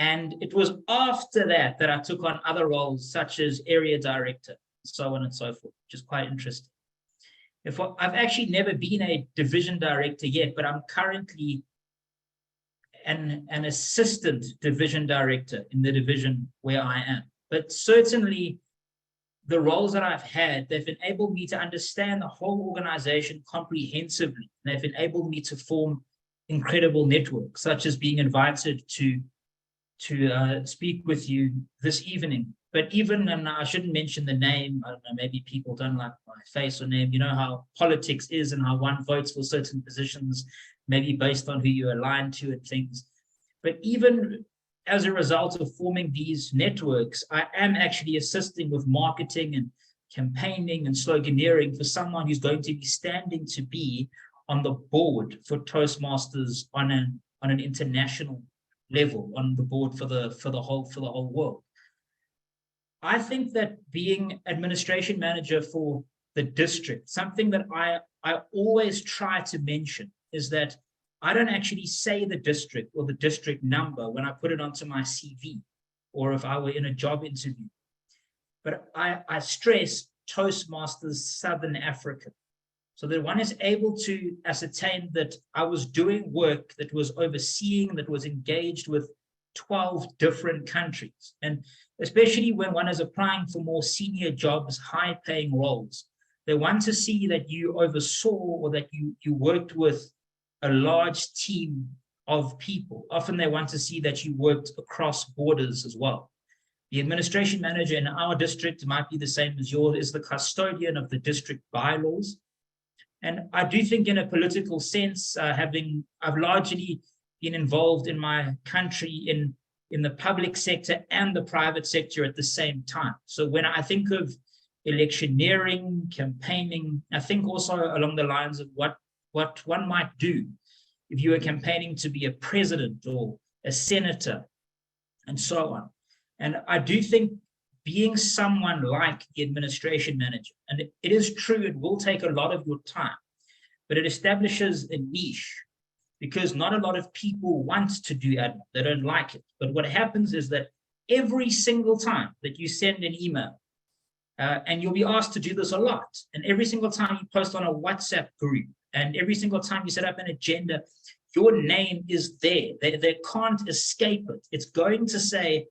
And it was after that that I took on other roles such as area director, so on and so forth, which is quite interesting. I've actually never been a division director yet, but I'm currently an assistant division director in the division where I am. But certainly the roles that I've had, they've enabled me to understand the whole organization comprehensively. They've enabled me to form incredible networks, such as being invited to speak with you this evening. But even, and I shouldn't mention the name, I don't know, maybe people don't like my face or name, you know how politics is and how one votes for certain positions, maybe based on who you align to and things. But even as a result of forming these networks, I am actually assisting with marketing and campaigning and sloganeering for someone who's going to be standing to be on the board for Toastmasters on an international level, on the board for the whole world. I think that being administration manager for the district, something that I always try to mention is that I don't actually say the district or the district number when I put it onto my CV or if I were in a job interview. But I stress Toastmasters Southern Africa, so that one is able to ascertain that I was doing work that was overseeing, that was engaged with 12 different countries. And especially when one is applying for more senior jobs, high-paying roles, they want to see that you oversaw or that you worked with a large team of people. Often they want to see that you worked across borders as well. The administration manager in our district might be the same as yours, is the custodian of the district bylaws. And I do think in a political sense, I've largely been involved in my country in the public sector and the private sector at the same time. So when I think of electioneering, campaigning, I think also along the lines of what what one might do if you were campaigning to be a president or a senator, and so on. And I do think being someone like the administration manager, and it is true, it will take a lot of your time, but it establishes a niche because not a lot of people want to do admin. They don't like it. But what happens is that every single time that you send an email, and you'll be asked to do this a lot, and every single time you post on a WhatsApp group, and every single time you set up an agenda, your name is there. They can't escape it. It's going to say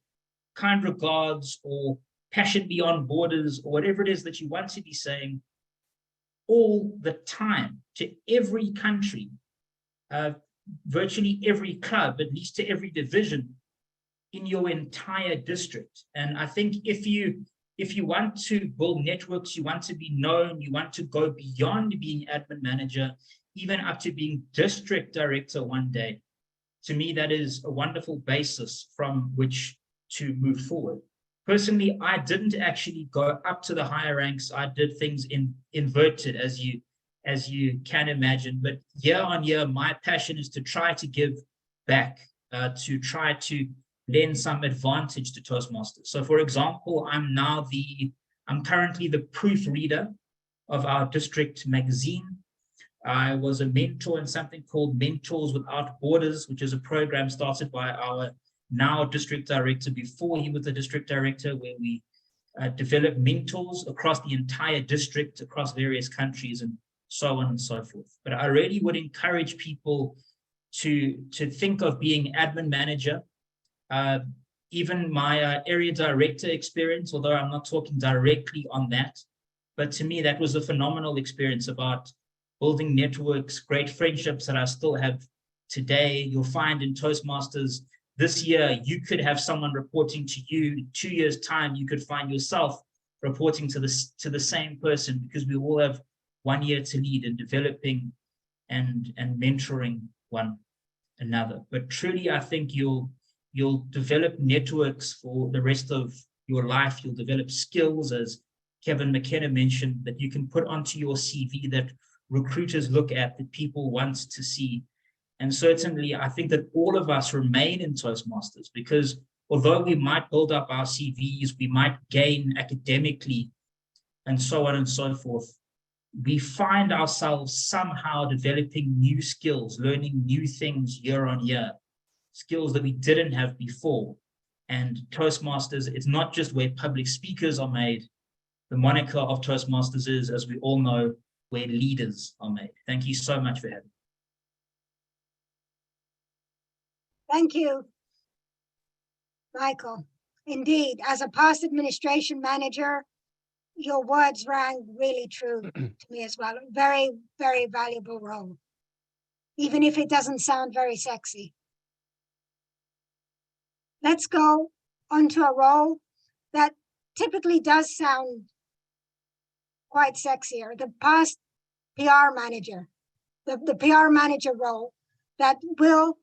kind regards or passion beyond borders or whatever it is that you want to be saying all the time to every country, virtually every club, at least to every division in your entire district. And I think if you want to build networks, you want to be known, you want to go beyond being admin manager, even up to being district director one day, to me, that is a wonderful basis from which to move forward. Personally, I didn't actually go up to the higher ranks. I did things inverted, as you can imagine. But year on year, my passion is to try to give back, to try to lend some advantage to Toastmasters. So for example, I'm currently the proofreader of our district magazine. I was a mentor in something called Mentors Without Borders, which is a program started by our now district director before he was the district director, where we develop mentors across the entire district, across various countries, and so on and so forth. But I really would encourage people to think of being admin manager. Even my area director experience, although I'm not talking directly on that, but to me, that was a phenomenal experience about building networks, great friendships that I still have today. You'll find in Toastmasters this year, you could have someone reporting to you. 2 years' time, you could find yourself reporting to the same person, because we all have 1 year to lead in developing and mentoring one another. But truly, I think you'll develop networks for the rest of your life. You'll develop skills, as Kevin McKenna mentioned, that you can put onto your CV that recruiters look at, that people want to see. And certainly, I think that all of us remain in Toastmasters because although we might build up our CVs, we might gain academically, and so on and so forth, we find ourselves somehow developing new skills, learning new things year on year, skills that we didn't have before. And Toastmasters, it's not just where public speakers are made. The moniker of Toastmasters is, as we all know, where leaders are made. Thank you so much for having me. Thank you, Michael. Indeed, as a past administration manager, your words rang really true to me as well. Very, very valuable role, even if it doesn't sound very sexy. Let's go on to a role that typically does sound quite sexier, the past PR manager, the PR manager role that will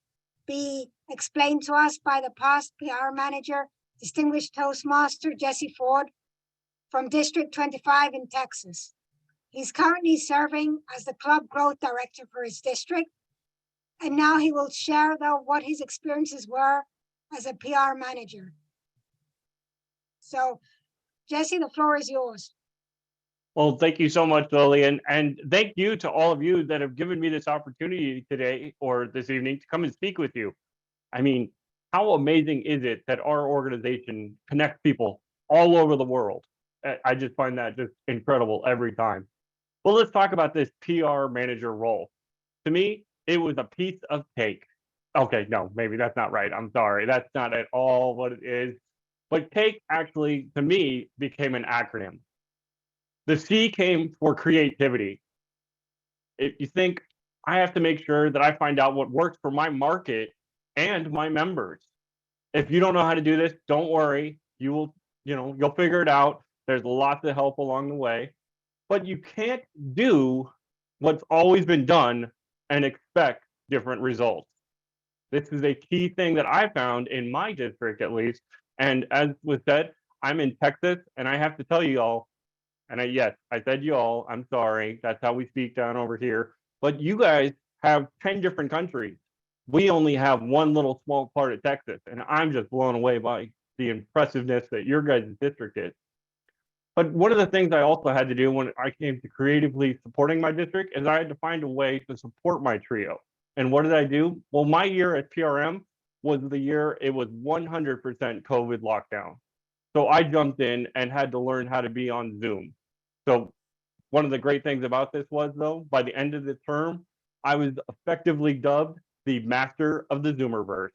be explained to us by the past PR manager, distinguished Toastmaster Jesse Ford from District 25 in Texas. He's currently serving as the club growth director for his district, and now he will share what his experiences were as a PR manager. So, Jesse, the floor is yours. Well, thank you so much, Lillian. And thank you to all of you that have given me this opportunity today or this evening to come and speak with you. I mean, how amazing is it that our organization connects people all over the world? I just find that just incredible every time. Well, let's talk about this PR manager role. To me, it was a piece of cake. Okay, no, maybe that's not right. I'm sorry. That's not at all what it is. But cake actually, to me, became an acronym. The C came for creativity. If you think, I have to make sure that I find out what works for my market and my members. If you don't know how to do this, don't worry. You'll figure it out. There's lots of help along the way. But you can't do what's always been done and expect different results. This is a key thing that I found in my district, at least. And as was said, I'm in Texas, and I have to tell you all, and yes, I said you all, I'm sorry, that's how we speak down over here. But you guys have 10 different countries. We only have one little small part of Texas, and I'm just blown away by the impressiveness that your guys' district is. But one of the things I also had to do when I came to creatively supporting my district is I had to find a way to support my trio. And what did I do? Well, my year at PRM was the year it was 100% COVID lockdown. So I jumped in and had to learn how to be on Zoom. So one of the great things about this was, though, by the end of the term, I was effectively dubbed the master of the Zoomerverse.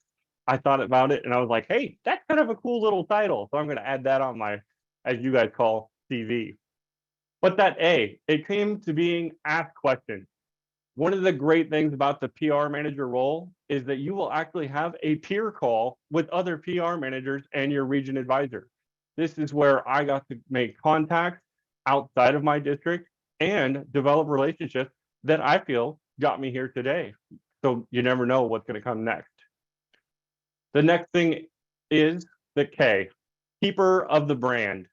I thought about it and I was like, hey, that's kind of a cool little title. So I'm going to add that on my, as you guys call, CV. But that A, it came to being asked questions. One of the great things about the PR manager role is that you will actually have a peer call with other PR managers and your region advisor. This is where I got to make contacts outside of my district and develop relationships that I feel got me here today. So you never know what's going to come next. The next thing is the K, keeper of the brand.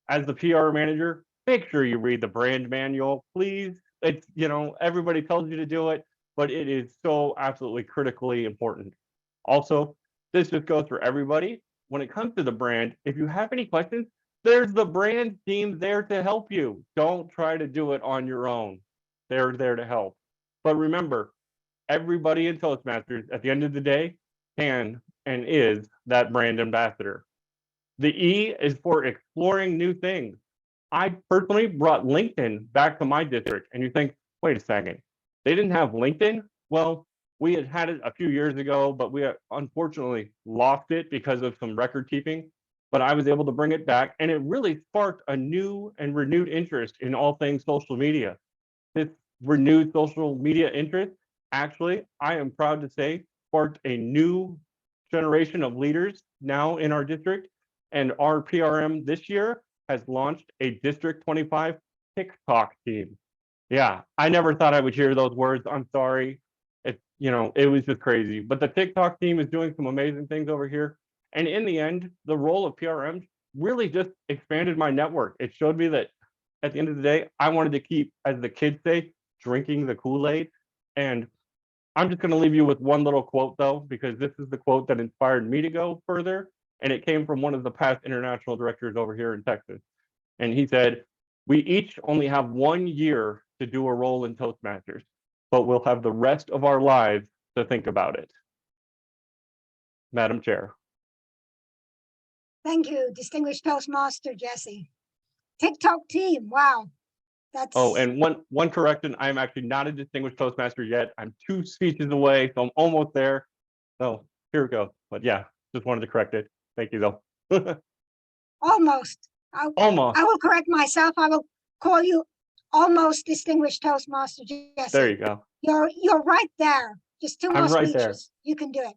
As the PR manager, make sure you read the brand manual, please. It's, you know, everybody tells you to do it, but it is so absolutely critically important. Also, this just goes for everybody. When it comes to the brand, if you have any questions, there's the brand team there to help you. Don't try to do it on your own. They're there to help. But remember, everybody in Toastmasters at the end of the day can and is that brand ambassador. The E is for exploring new things. I personally brought LinkedIn back to my district, and you think, wait a second, they didn't have LinkedIn? Well, we had it a few years ago, but we unfortunately lost it because of some record keeping. But I was able to bring it back, and it really sparked a new and renewed interest in all things social media. This renewed social media interest, actually, I am proud to say, sparked a new generation of leaders now in our district. And our PRM this year has launched a District 25 TikTok team. Yeah, I never thought I would hear those words. I'm sorry. It, you know, it was just crazy. But the TikTok team is doing some amazing things over here. And in the end, the role of PRM really just expanded my network. It showed me that at the end of the day, I wanted to keep, as the kids say, drinking the Kool-Aid. And I'm just going to leave you with one little quote, though, because this is the quote that inspired me to go further. And it came from one of the past international directors over here in Texas. And he said, we each only have 1 year to do a role in Toastmasters, but we'll have the rest of our lives to think about it. Madam Chair. Thank you, distinguished Toastmaster Jesse. TikTok team, wow. That's Oh, and one correction, I'm actually not a distinguished Toastmaster yet. I'm 2 speeches away, so I'm almost there. So here we go. But yeah, just wanted to correct it. Thank you, though. almost. Almost. I will correct myself. I will call you almost distinguished Toastmaster Jesse. There you go. You're right there. Just 2 more I'm right speeches. there. You can do it.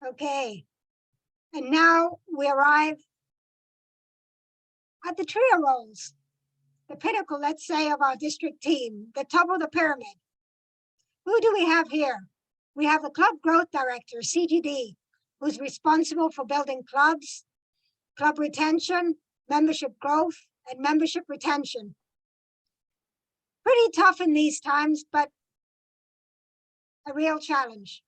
Okay. And now we arrive at the trio roles. The pinnacle, let's say, of our district team, the top of the pyramid. Who do we have here? We have the Club Growth Director, CGD, who's responsible for building clubs, club retention, membership growth, and membership retention. Pretty tough in these times, but a real challenge.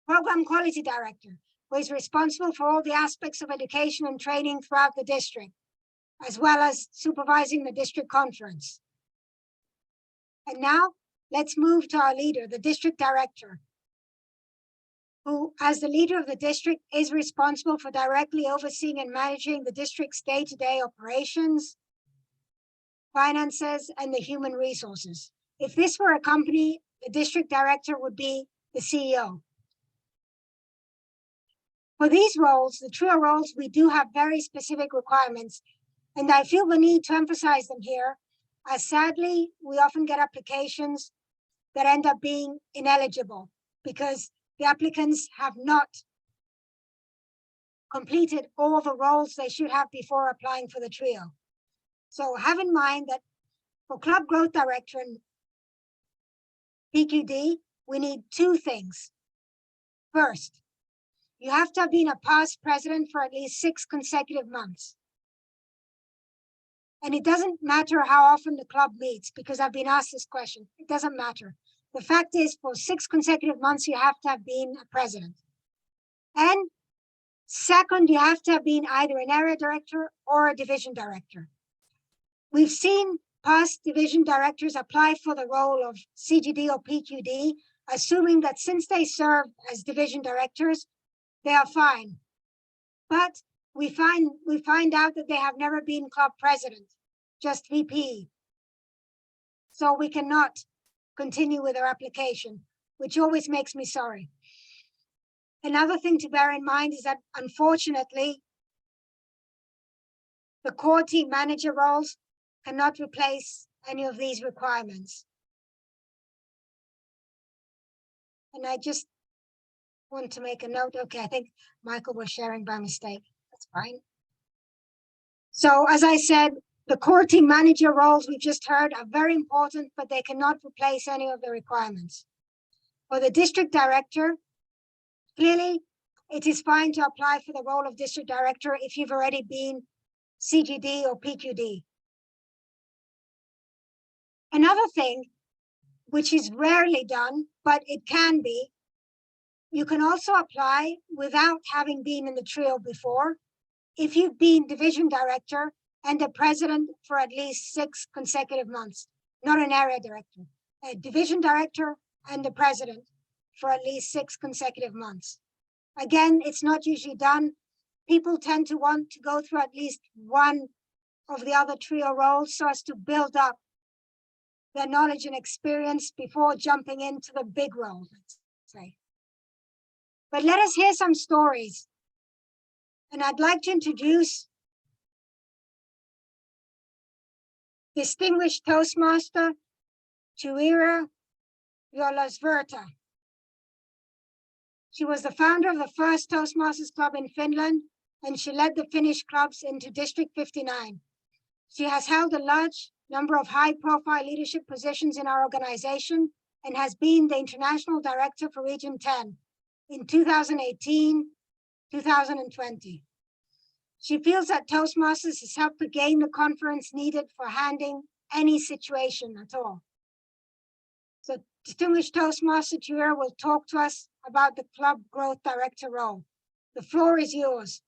Program Quality Director, who is responsible for all the aspects of education and training throughout the district, as well as supervising the district conference. And now let's move to our leader, the district director, who, as the leader of the district, is responsible for directly overseeing and managing the district's day-to-day operations, finances, and the human resources. If this were a company, the district director would be the CEO. For these roles, the trio roles, we do have very specific requirements, and I feel the need to emphasize them here, as sadly, we often get applications that end up being ineligible because the applicants have not completed all the roles they should have before applying for the trio. So have in mind that for Club Growth Director and PQD, we need 2 things. First, you have to have been a past president for at least 6 consecutive months. And it doesn't matter how often the club meets, because I've been asked this question. It doesn't matter. The fact is, for 6 consecutive months, you have to have been a president. And second, you have to have been either an area director or a division director. We've seen past division directors apply for the role of CGD or PQD, assuming that since they serve as division directors, they are fine. But we find out that they have never been club president, just VP. So we cannot continue with our application, which always makes me sorry. Another thing to bear in mind is that, unfortunately, the core team manager roles cannot replace any of these requirements. And I just want to make a note. Okay, I think Michael was sharing by mistake. That's fine. So as I said, the core team manager roles we just heard are very important, but they cannot replace any of the requirements. For the district director, clearly, it is fine to apply for the role of district director if you've already been CGD or PQD. Another thing, which is rarely done, but it can be, you can also apply without having been in the trio before, if you've been division director and a president for at least 6 consecutive months, not an area director, a division director and a president for at least 6 consecutive months. Again, it's not usually done. People tend to want to go through at least one of the other trio roles so as to build up their knowledge and experience before jumping into the big role, let's say. But let us hear some stories. And I'd like to introduce distinguished Toastmaster Tuira Jolasverta. She was the founder of the first Toastmasters Club in Finland, and she led the Finnish clubs into District 59. She has held a large number of high-profile leadership positions in our organization and has been the International Director for Region 10 in 2018, 2020. She feels that Toastmasters has helped to gain the confidence needed for handling any situation at all. So distinguished Toastmaster Tuira will talk to us about the Club Growth Director role. The floor is yours.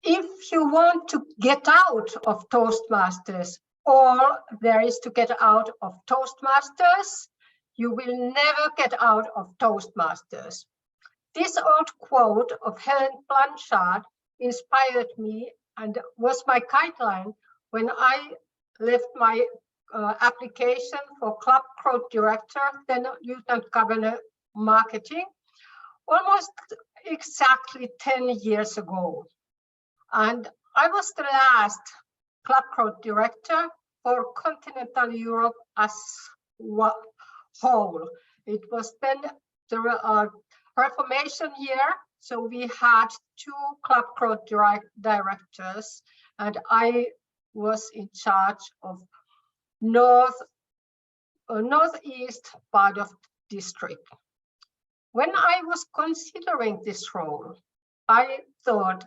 If you want to get out of Toastmasters, or there is to get out of Toastmasters, you will never get out of Toastmasters. This old quote of Helen Blanchard inspired me and was my guideline when I left my application for Club Growth Director, then Lieutenant Governor Marketing, almost exactly 10 years ago. And I was the last Club Growth Director for Continental Europe as whole. It was then the Reformation year, so we had 2 Club Growth Directors, and I was in charge of northeast part of the district. When I was considering this role, I thought,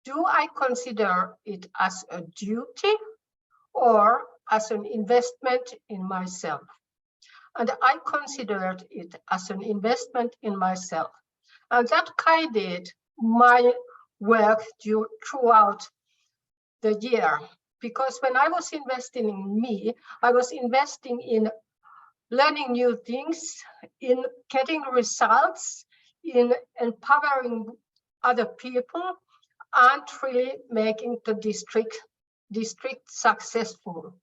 do I consider it as a duty or as an investment in myself? And I considered it as an investment in myself. And that guided my work throughout the year. Because when I was investing in me, I was investing in learning new things, in getting results, in empowering other people, and really making the district successful.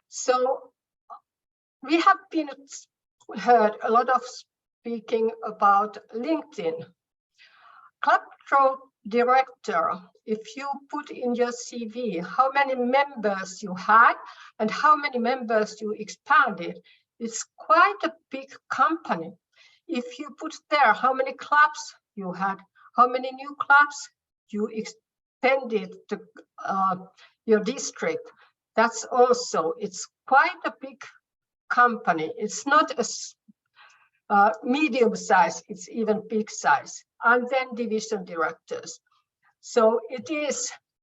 So we have heard a lot of speaking about LinkedIn. Club Growth Director, if you put in your CV how many members you had and how many members you expanded, it's quite a big company. If you put there how many clubs you had, how many new clubs you expanded to your district, that's also, it's quite a big company. It's not a medium size, it's even big size, and then division directors. So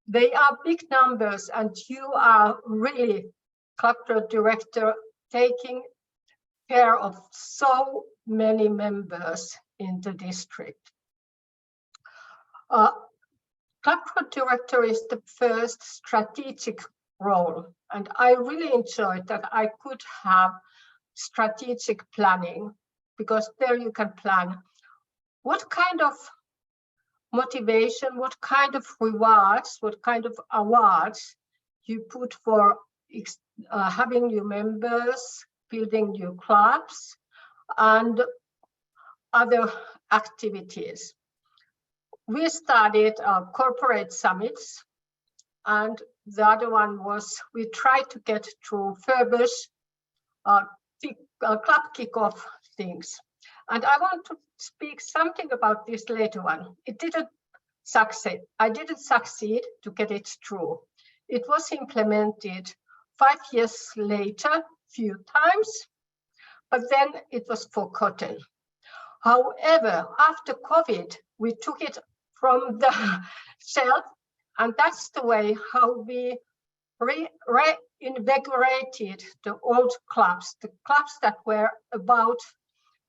they are big numbers, and you are really cluster director taking care of so many members in the district. Cluster director is the first strategic role, and I really enjoyed that I could have strategic planning, because there you can plan what kind of motivation, what kind of rewards, what kind of awards you put for having new members, building new clubs, and other activities. We started corporate summits, and the other one was we tried to get to Furbish club kickoff things. And I want to speak something about this later one. It didn't succeed. I didn't succeed to get it through. It was implemented 5 years later, few times, but then it was forgotten. However, after COVID, we took it from the shelf, and that's the way how we reinvigorated the old clubs, the clubs that were about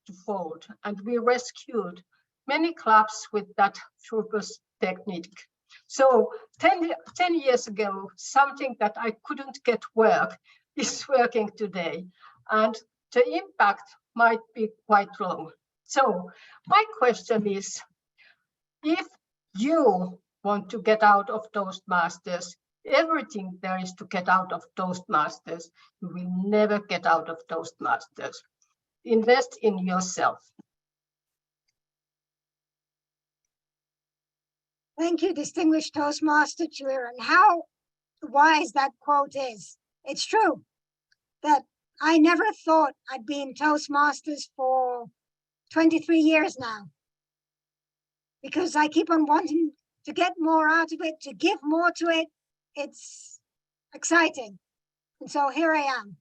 to fold, and we rescued many clubs with that Furbish technique. So 10 years ago, something that I couldn't get work is working today, and the impact might be quite long. So my question is, if you want to get out of Toastmasters, everything there is to get out of Toastmasters, you will never get out of Toastmasters. Invest in yourself. Thank you, distinguished Toastmaster Cheer, and how wise that quote is. It's true that I never thought I'd be in Toastmasters for 23 years now, because I keep on wanting to get more out of it, to give more to it. It's exciting. And so here I am.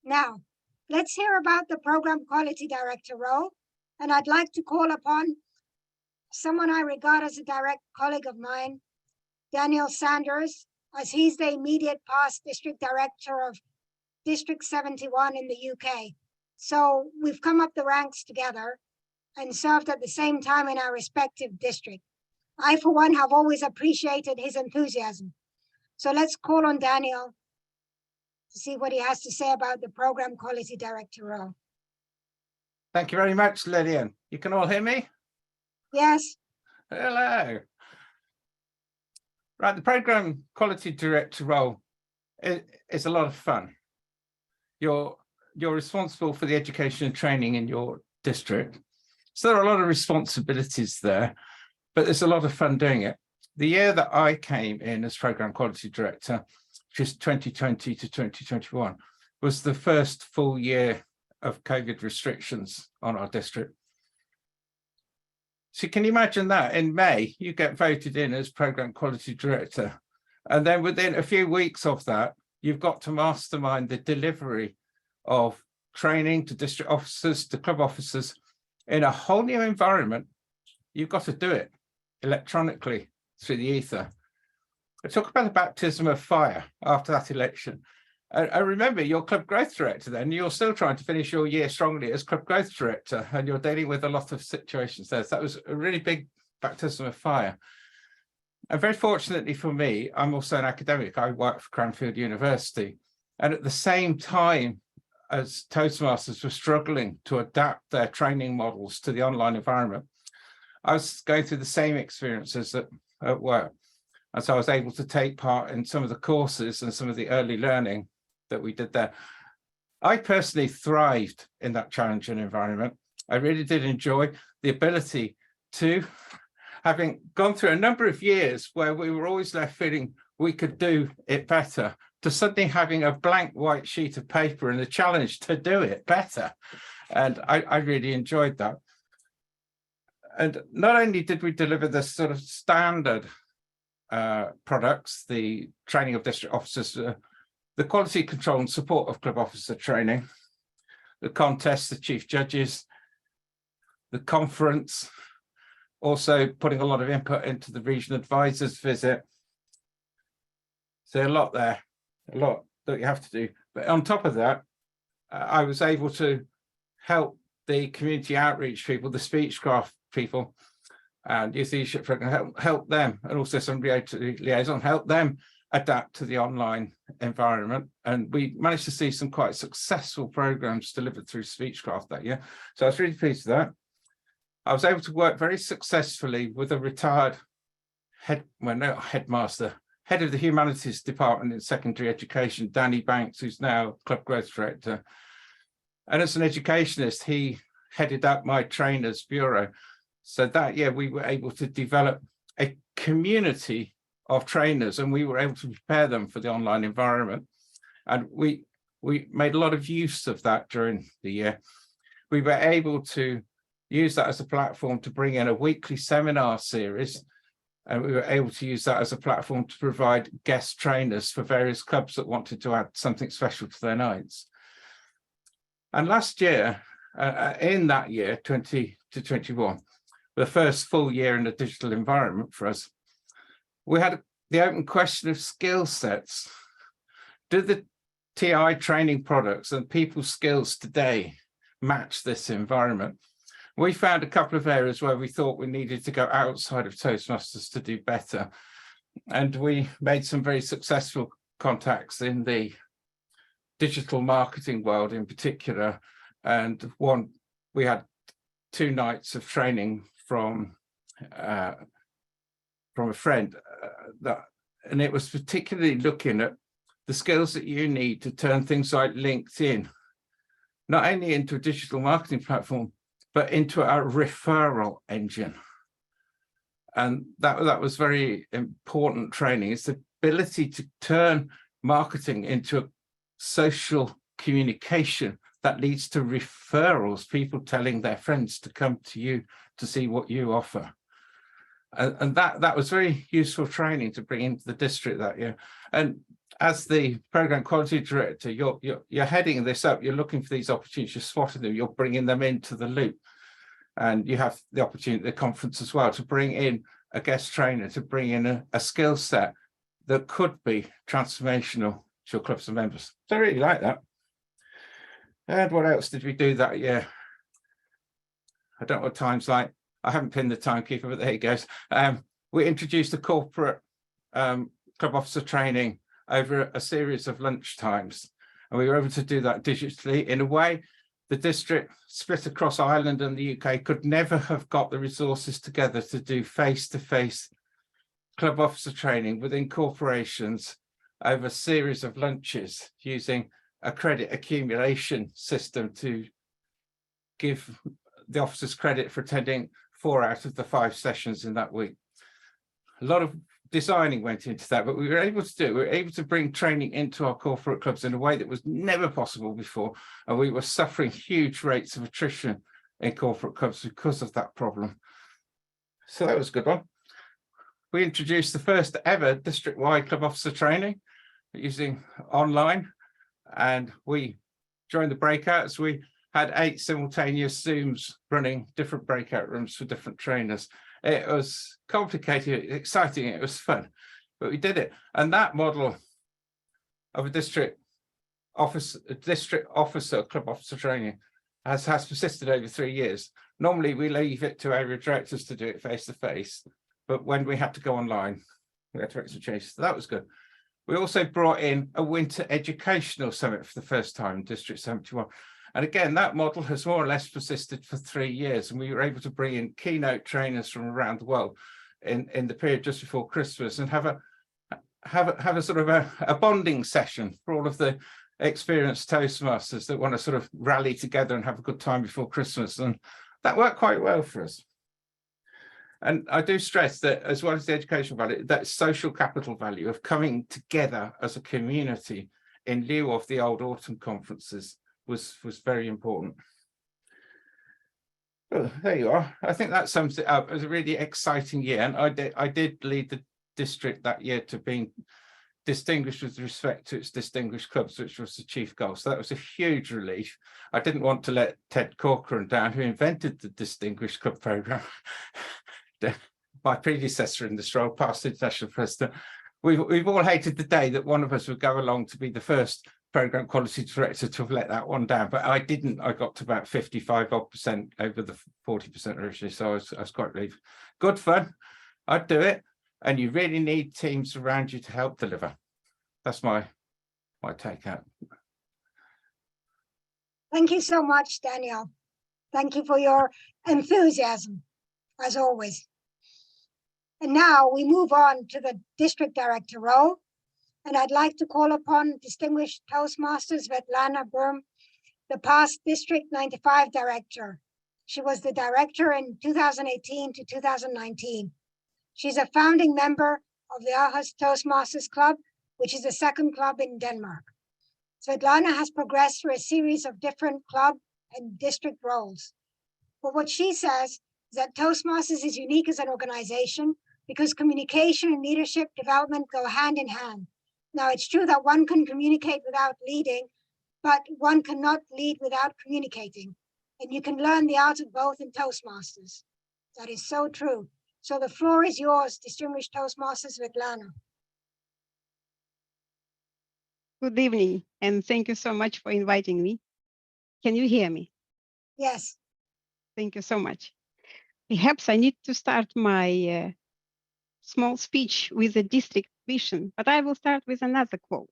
Now, let's hear about the Program Quality Director role. And I'd like to call upon someone I regard as a direct colleague of mine, Daniel Sanders, as he's the immediate past District Director of District 71 in the UK. So we've come up the ranks together and served at the same time in our respective district. I, for one, have always appreciated his enthusiasm. So let's call on Daniel to see what he has to say about the Program Quality Director role. Thank you very much, Lillian. You can all hear me? Yes. Hello. Right, the Program Quality Director role is a lot of fun. You're responsible for the education and training in your district. So there are a lot of responsibilities there, but there's a lot of fun doing it. The year that I came in as Program Quality Director, which is 2020 to 2021, was the first full year of COVID restrictions on our district. So can you imagine that in May, you get voted in as Program Quality Director, and then within a few weeks of that, you've got to mastermind the delivery of training to district officers, to club officers in a whole new environment. You've got to do it electronically through the ether. I talk about the baptism of fire after that election. I remember your club growth director then, you're still trying to finish your year strongly as club growth director, and you're dealing with a lot of situations there. So that was a really big baptism of fire. And very fortunately for me, I'm also an academic. I work for Cranfield University. And at the same time as Toastmasters were struggling to adapt their training models to the online environment, I was going through the same experiences at work. And so I was able to take part in some of the courses and some of the early learning that we did there. I personally thrived in that challenging environment. I really did enjoy the ability to, having gone through a number of years where we were always left feeling we could do it better, to suddenly having a blank white sheet of paper and the challenge to do it better. And I really enjoyed that. And not only did we deliver the sort of standard products, the training of district officers, the quality control and support of club officer training, the contest, the chief judges, the conference, also putting a lot of input into the regional advisors visit. So a lot there, a lot that you have to do. But on top of that, I was able to help the community outreach people, the speechcraft people, and youth leadership program, help them, and also some liaison, help them adapt to the online environment. And we managed to see some quite successful programs delivered through speechcraft that year. So I was really pleased with that. I was able to work very successfully with a retired headmaster, head of the humanities department in secondary education, Danny Banks, who's now club growth director. And as an educationist, he headed up my trainers bureau. So that year we were able to develop a community of trainers, and we were able to prepare them for the online environment. And we made a lot of use of that during the year. We were able to use that as a platform to bring in a weekly seminar series, and we were able to use that as a platform to provide guest trainers for various clubs that wanted to add something special to their nights. And last year, in that year, 20 to 21, the first full year in a digital environment for us, we had the open question of skill sets. Do the TI training products and people's skills today match this environment? We found a couple of areas where we thought we needed to go outside of Toastmasters to do better. And we made some very successful contacts in the digital marketing world in particular. And we had 2 nights of training from a friend, and it was particularly looking at the skills that you need to turn things like LinkedIn, not only into a digital marketing platform, but into a referral engine. And that was very important training. It's the ability to turn marketing into a social communication that leads to referrals, people telling their friends to come to you to see what you offer. And that was very useful training to bring into the district that year. And as the program quality director, you're heading this up, you're looking for these opportunities, you're spotting them, you're bringing them into the loop. And you have the opportunity at the conference as well to bring in a guest trainer, to bring in a skill set that could be transformational to your clubs and members. So I really like that. And what else did we do that year? I don't know what time's like. I haven't pinned the timekeeper, but there he goes. We introduced a corporate club officer training over a series of lunch times. And we were able to do that digitally in a way the district split across Ireland and the UK could never have got the resources together to do face-to-face club officer training within corporations over a series of lunches using a credit accumulation system to give the officers credit for attending 4 out of the 5 sessions in that week. A lot of designing went into that, but we were able to bring training into our corporate clubs in a way that was never possible before. And we were suffering huge rates of attrition in corporate clubs because of that problem. So that was a good one. We introduced the first ever district-wide club officer training using online. And during the breakouts, we had 8 simultaneous Zooms running different breakout rooms for different trainers. It was complicated, exciting, it was fun, but we did it. And that model of a district officer, club officer training has persisted over 3 years. Normally we leave it to area directors to do it face to face, but when we had to go online, we had to make some changes. So that was good. We also brought in a winter educational summit for the first time in District 71. And again, that model has more or less persisted for 3 years, and we were able to bring in keynote trainers from around the world in the period just before Christmas and have a sort of a bonding session for all of the experienced Toastmasters that want to sort of rally together and have a good time before Christmas. And that worked quite well for us. And I do stress that, as well as the educational value, that social capital value of coming together as a community in lieu of the old autumn conferences was very important. Oh, there you are. I think that sums it up. It was a really exciting year, and I did lead the district that year to being distinguished with respect to its distinguished clubs, which was the chief goal. So that was a huge relief. I didn't want to let Ted Corcoran down, who invented the distinguished club program. My predecessor in this role, past international president. We've all hated the day that one of us would go along to be the first program quality director to have let that one down, but I didn't. I got to about 55% over the 40% originally, so I was quite relieved. Good fun. I'd do it, and you really need teams around you to help deliver. That's my take out. Thank you so much, Daniel. Thank you for your enthusiasm, as always. And now we move on to the district director role. And I'd like to call upon distinguished Toastmasters Svetlana Bern, the past District 95 director. She was the director in 2018 to 2019. She's a founding member of the Aarhus Toastmasters Club, which is the second club in Denmark. Svetlana has progressed through a series of different club and district roles. But what she says is that Toastmasters is unique as an organization because communication and leadership development go hand in hand. Now, it's true that one can communicate without leading, but one cannot lead without communicating. And you can learn the art of both in Toastmasters. That is so true. So the floor is yours, distinguished Toastmasters Svetlana. Good evening, and thank you so much for inviting me. Can you hear me? Yes. Thank you so much. Perhaps I need to start my small speech with a district vision, but I will start with another quote.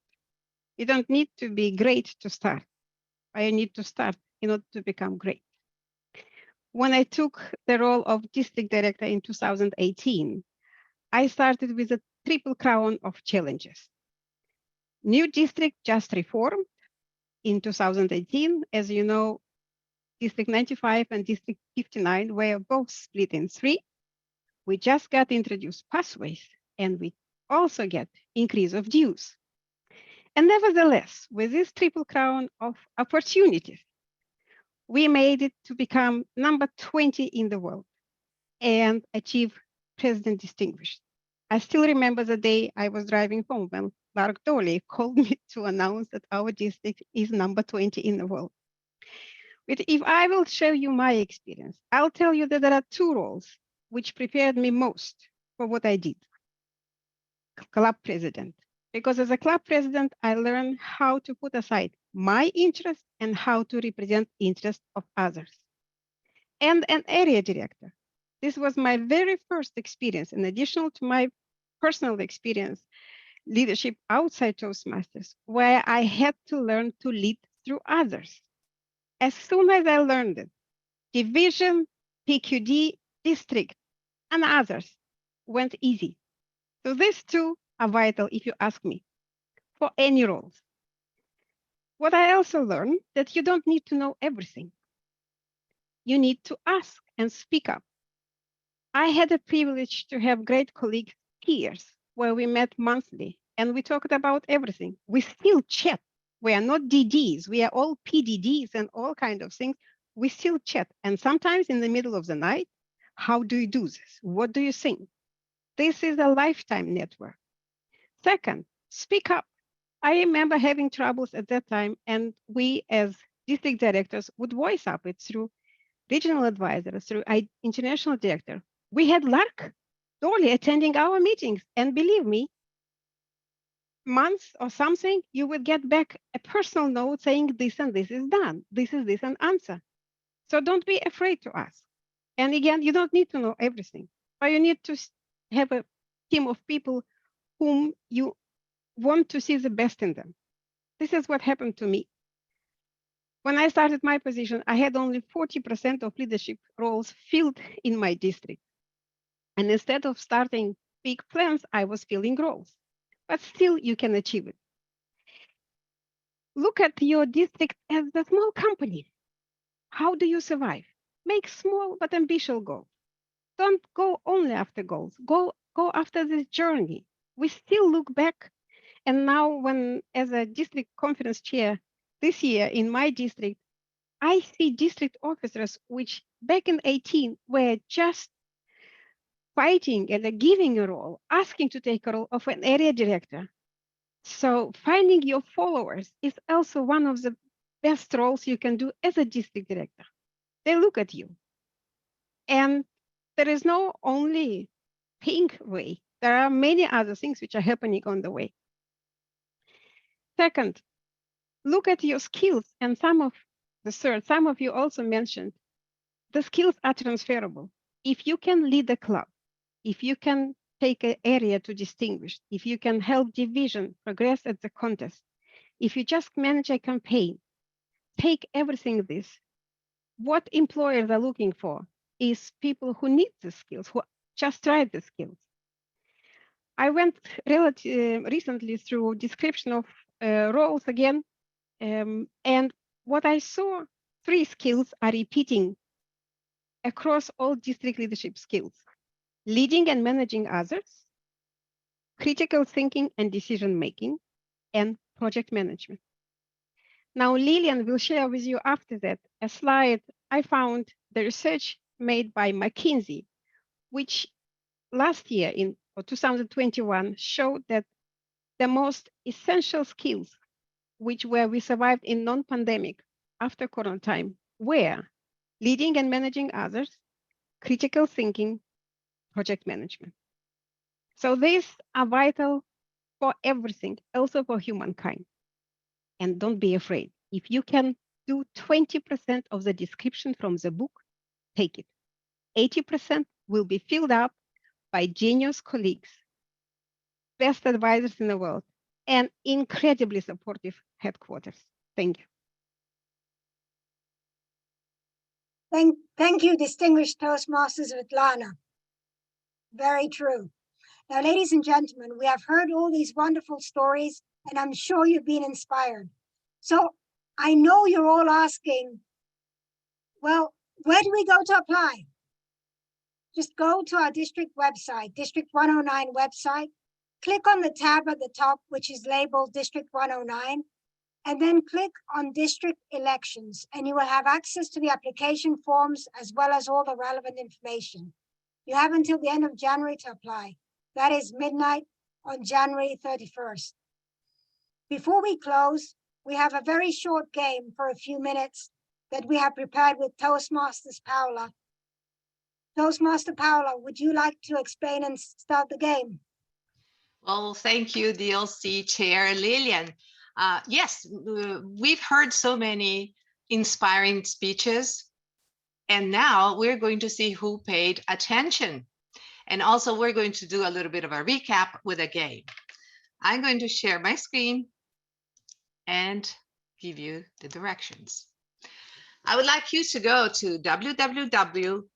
You don't need to be great to start. I need to start in order to become great. When I took the role of district director in 2018, I started with a triple crown of challenges. New district just reformed in 2018. As you know, District 95 and District 59 were both split in 3. We just got introduced pathways, and we also get increase of dues. And nevertheless, with this triple crown of opportunities, we made it to become number 20 in the world and achieve President Distinguished. I still remember the day I was driving home when Mark Doley called me to announce that our district is number 20 in the world. But if I will show you my experience, I'll tell you that there are 2 roles which prepared me most for what I did. Club president. Because as a club president, I learned how to put aside my interest and how to represent interests of others. And an area director. This was my very first experience, in addition to my personal experience, leadership outside Toastmasters, where I had to learn to lead through others. As soon as I learned it, division, PQD, district, and others went easy. So these 2 are vital, if you ask me, for any roles. What I also learned that you don't need to know everything. You need to ask and speak up. I had a privilege to have great colleagues, peers, where we met monthly and we talked about everything. We still chat. We are not DDs. We are all PDDs and all kinds of things. We still chat. And sometimes in the middle of the night, how do you do this? What do you think? This is a lifetime network. Second, speak up. I remember having troubles at that time, and we as district directors would voice up it through regional advisors, through international director. We had Lark Doley attending our meetings, and believe me, months or something, you would get back a personal note saying this and this is done. This is this an answer. So don't be afraid to ask. And again, you don't need to know everything, but you need to have a team of people whom you want to see the best in them. This is what happened to me. When I started my position, I had only 40% of leadership roles filled in my district. And instead of starting big plans, I was filling roles. But still, you can achieve it. Look at your district as a small company. How do you survive? Make small but ambitious goals. Don't go only after goals. Go after this journey. We still look back. And now when, as a district conference chair this year in my district, I see district officers which back in 18 were just fighting and giving a role, asking to take a role of an area director. So finding your followers is also one of the best roles you can do as a district director. They look at you. And there is no only pink way. There are many other things which are happening on the way. Second, look at your skills. And some of you also mentioned, the skills are transferable. If you can lead a club, if you can take an area to distinguish, if you can help division progress at the contest, if you just manage a campaign, take everything this. What employers are looking for is people who need the skills, who just tried the skills. I went recently through description of roles again, and what I saw, 3 skills are repeating across all district leadership skills: leading and managing others, critical thinking and decision making, and project management. Now, Lillian will share with you after that a slide I found the research made by McKinsey, which last year in 2021 showed that the most essential skills which we survived in non-pandemic after Corona time were leading and managing others, critical thinking, project management. So these are vital for everything, also for humankind. And don't be afraid. If you can do 20% of the description from the book, take it. 80% will be filled up by genius colleagues, best advisors in the world, and incredibly supportive headquarters. Thank you. Thank you, distinguished Toastmasters Svetlana. Very true. Now, ladies and gentlemen, we have heard all these wonderful stories, and I'm sure you've been inspired. So I know you're all asking, well, where do we go to apply? Just go to our district website, District 109 website, click on the tab at the top, which is labeled District 109, and then click on District Elections, and you will have access to the application forms as well as all the relevant information. You have until the end of January to apply. That is midnight on January 31st. Before we close, we have a very short game for a few minutes that we have prepared with Toastmasters Paula. Toastmaster Paula, would you like to explain and start the game? Well, thank you, DLC Chair Lillian. Yes, we've heard so many inspiring speeches, and now we're going to see who paid attention. And also we're going to do a little bit of a recap with a game. I'm going to share my screen and give you the directions. I would like you to go to www.menti.com,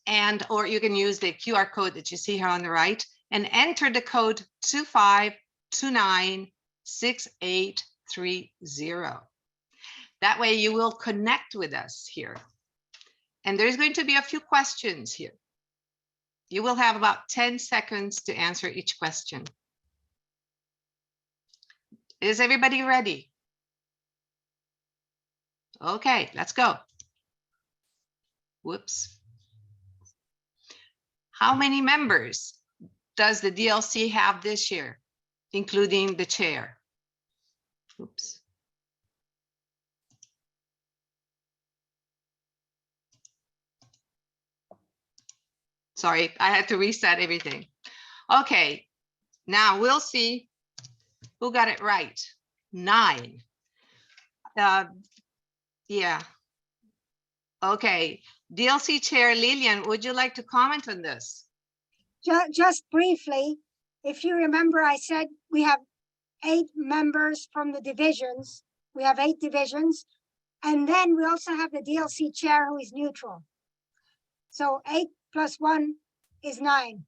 and or you can use the QR code that you see here on the right and enter the code 25296830. That way you will connect with us here. And there's going to be a few questions here. You will have about 10 seconds to answer each question. Is everybody ready? Okay, let's go. Whoops. How many members does the DLC have this year, including the chair? Oops. Sorry, I had to reset everything. Okay, now we'll see who got it right. 9. Yeah. Okay, DLC Chair Lillian, would you like to comment on this? Just briefly, if you remember, I said we have 8 members from the divisions. We have 8 divisions. And then we also have the DLC chair who is neutral. So 8 plus 1 is 9.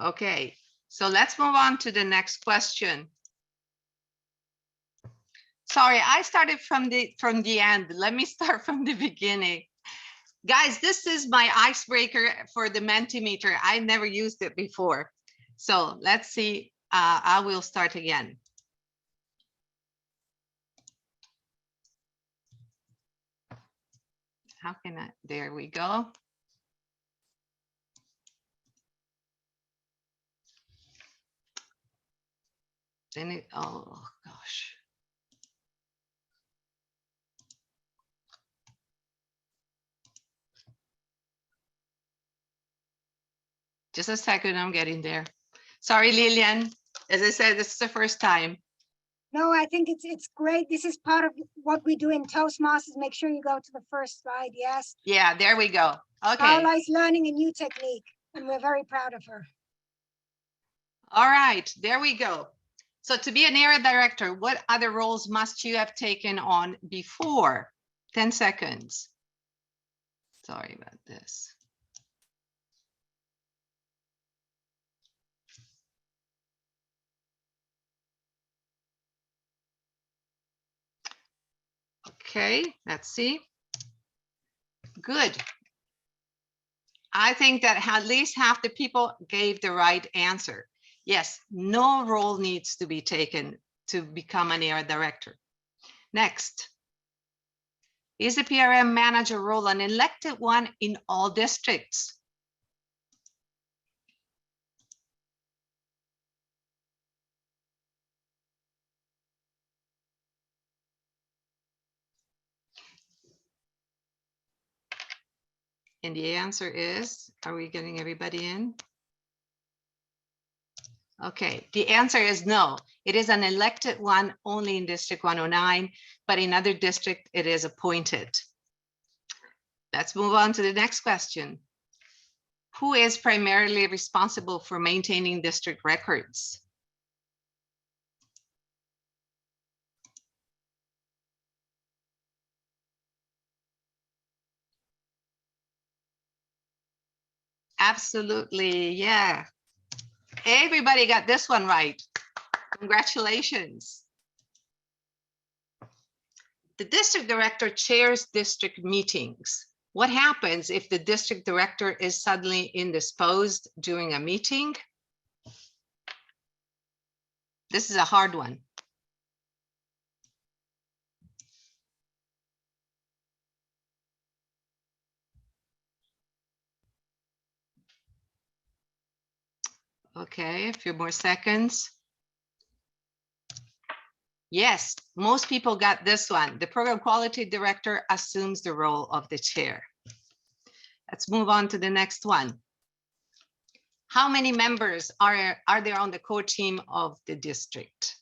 Okay, so let's move on to the next question. Sorry, I started from the end. Let me start from the beginning. Guys, this is my icebreaker for the Mentimeter. I never used it before. So let's see, I will start again. How can I, there we go. Then it, oh gosh. Just a second, I'm getting there. Sorry, Lillian. As I said, this is the first time. No, I think it's great. This is part of what we do in Toastmasters. Make sure you go to the first slide. Yes. Yeah, there we go. Okay. Carla's learning a new technique, and we're very proud of her. All right, there we go. So to be an area director, what other roles must you have taken on before? 10 seconds. Sorry about this. Okay, let's see. Good. I think that at least half the people gave the right answer. Yes, no role needs to be taken to become an area director. Next. Is the PRM manager role an elected one in all districts? And the answer is, are we getting everybody in? Okay, the answer is no. It is an elected one only in District 109, but in other districts it is appointed. Let's move on to the next question. Who is primarily responsible for maintaining district records? Absolutely, yeah. Everybody got this one right. Congratulations. The district director chairs district meetings. What happens if the district director is suddenly indisposed during a meeting? This is a hard one. Okay, a few more seconds. Yes, most people got this one. The program quality director assumes the role of the chair. Let's move on to the next one. How many members are there on the core team of the district?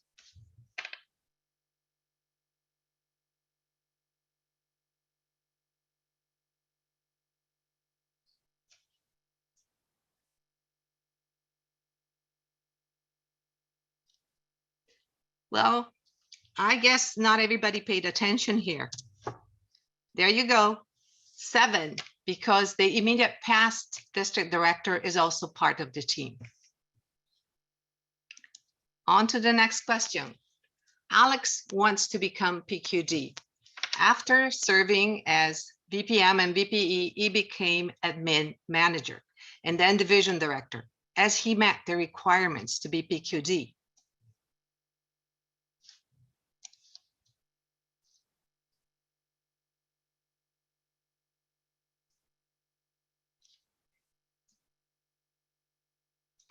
Well, I guess not everybody paid attention here. There you go, 7, because the immediate past district director is also part of the team. On to the next question. Alex wants to become PQD. After serving as VPM and VPE, he became admin manager and then division director, as he met the requirements to be PQD.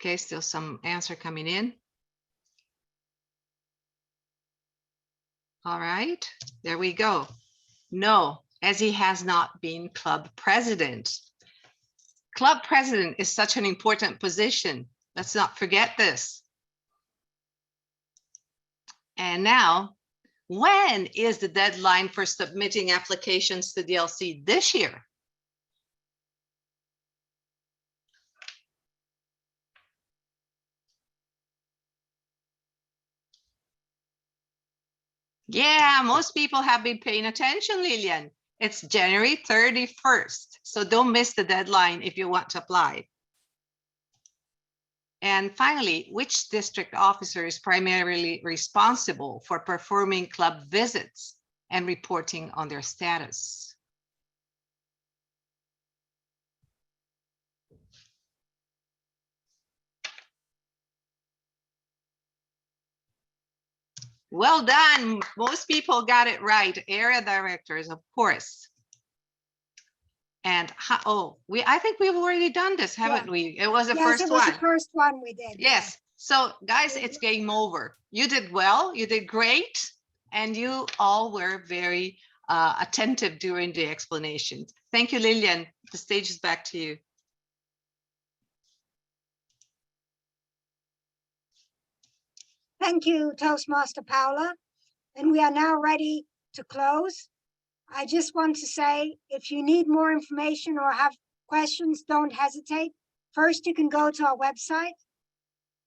Okay, still some answer coming in. All right, there we go. No, as he has not been club president. Club president is such an important position. Let's not forget this. And now, when is the deadline for submitting applications to DLC this year? Yeah, most people have been paying attention, Lillian. It's January 31st, so don't miss the deadline if you want to apply. And finally, which district officer is primarily responsible for performing club visits and reporting on their status? Well done. Most people got it right. Area directors, of course. And I think we've already done this, haven't we? It was the first Yes, it one. was the first one we did. Yes, So guys, it's game over. You did well, you did great, and you all were very attentive during the explanations. Thank you, Lillian. The stage is back to you. Thank you, Toastmaster Paula. And we are now ready to close. I just want to say, if you need more information or have questions, don't hesitate. First, you can go to our website.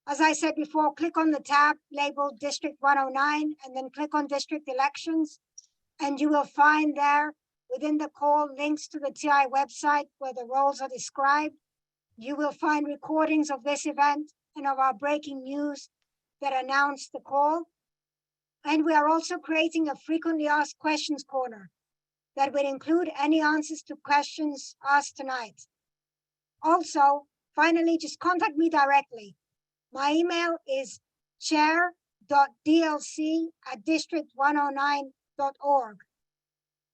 As I said before, click on the tab labeled District 109 and then click on District Elections. And you will find there within the call links to the TI website where the roles are described. You will find recordings of this event and of our breaking news that announced the call. And we are also creating a frequently asked questions corner that will include any answers to questions asked tonight. Also, finally, just contact me directly. My email is chair.dlc@district109.org.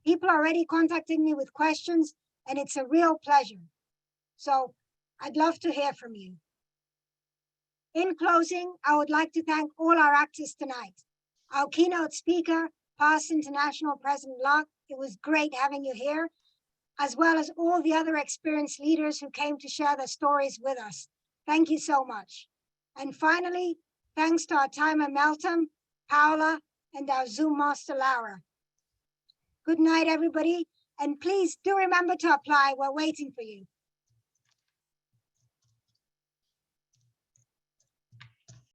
People are already contacting me with questions, and it's a real pleasure. So I'd love to hear from you. In closing, I would like to thank all our actors tonight. Our keynote speaker, past international President Locke, it was great having you here, as well as all the other experienced leaders who came to share their stories with us. Thank you so much. And finally, thanks to our timer, Meltem, Paula, and our Zoom master, Laura. Good night, everybody. And please do remember to apply. We're waiting for you.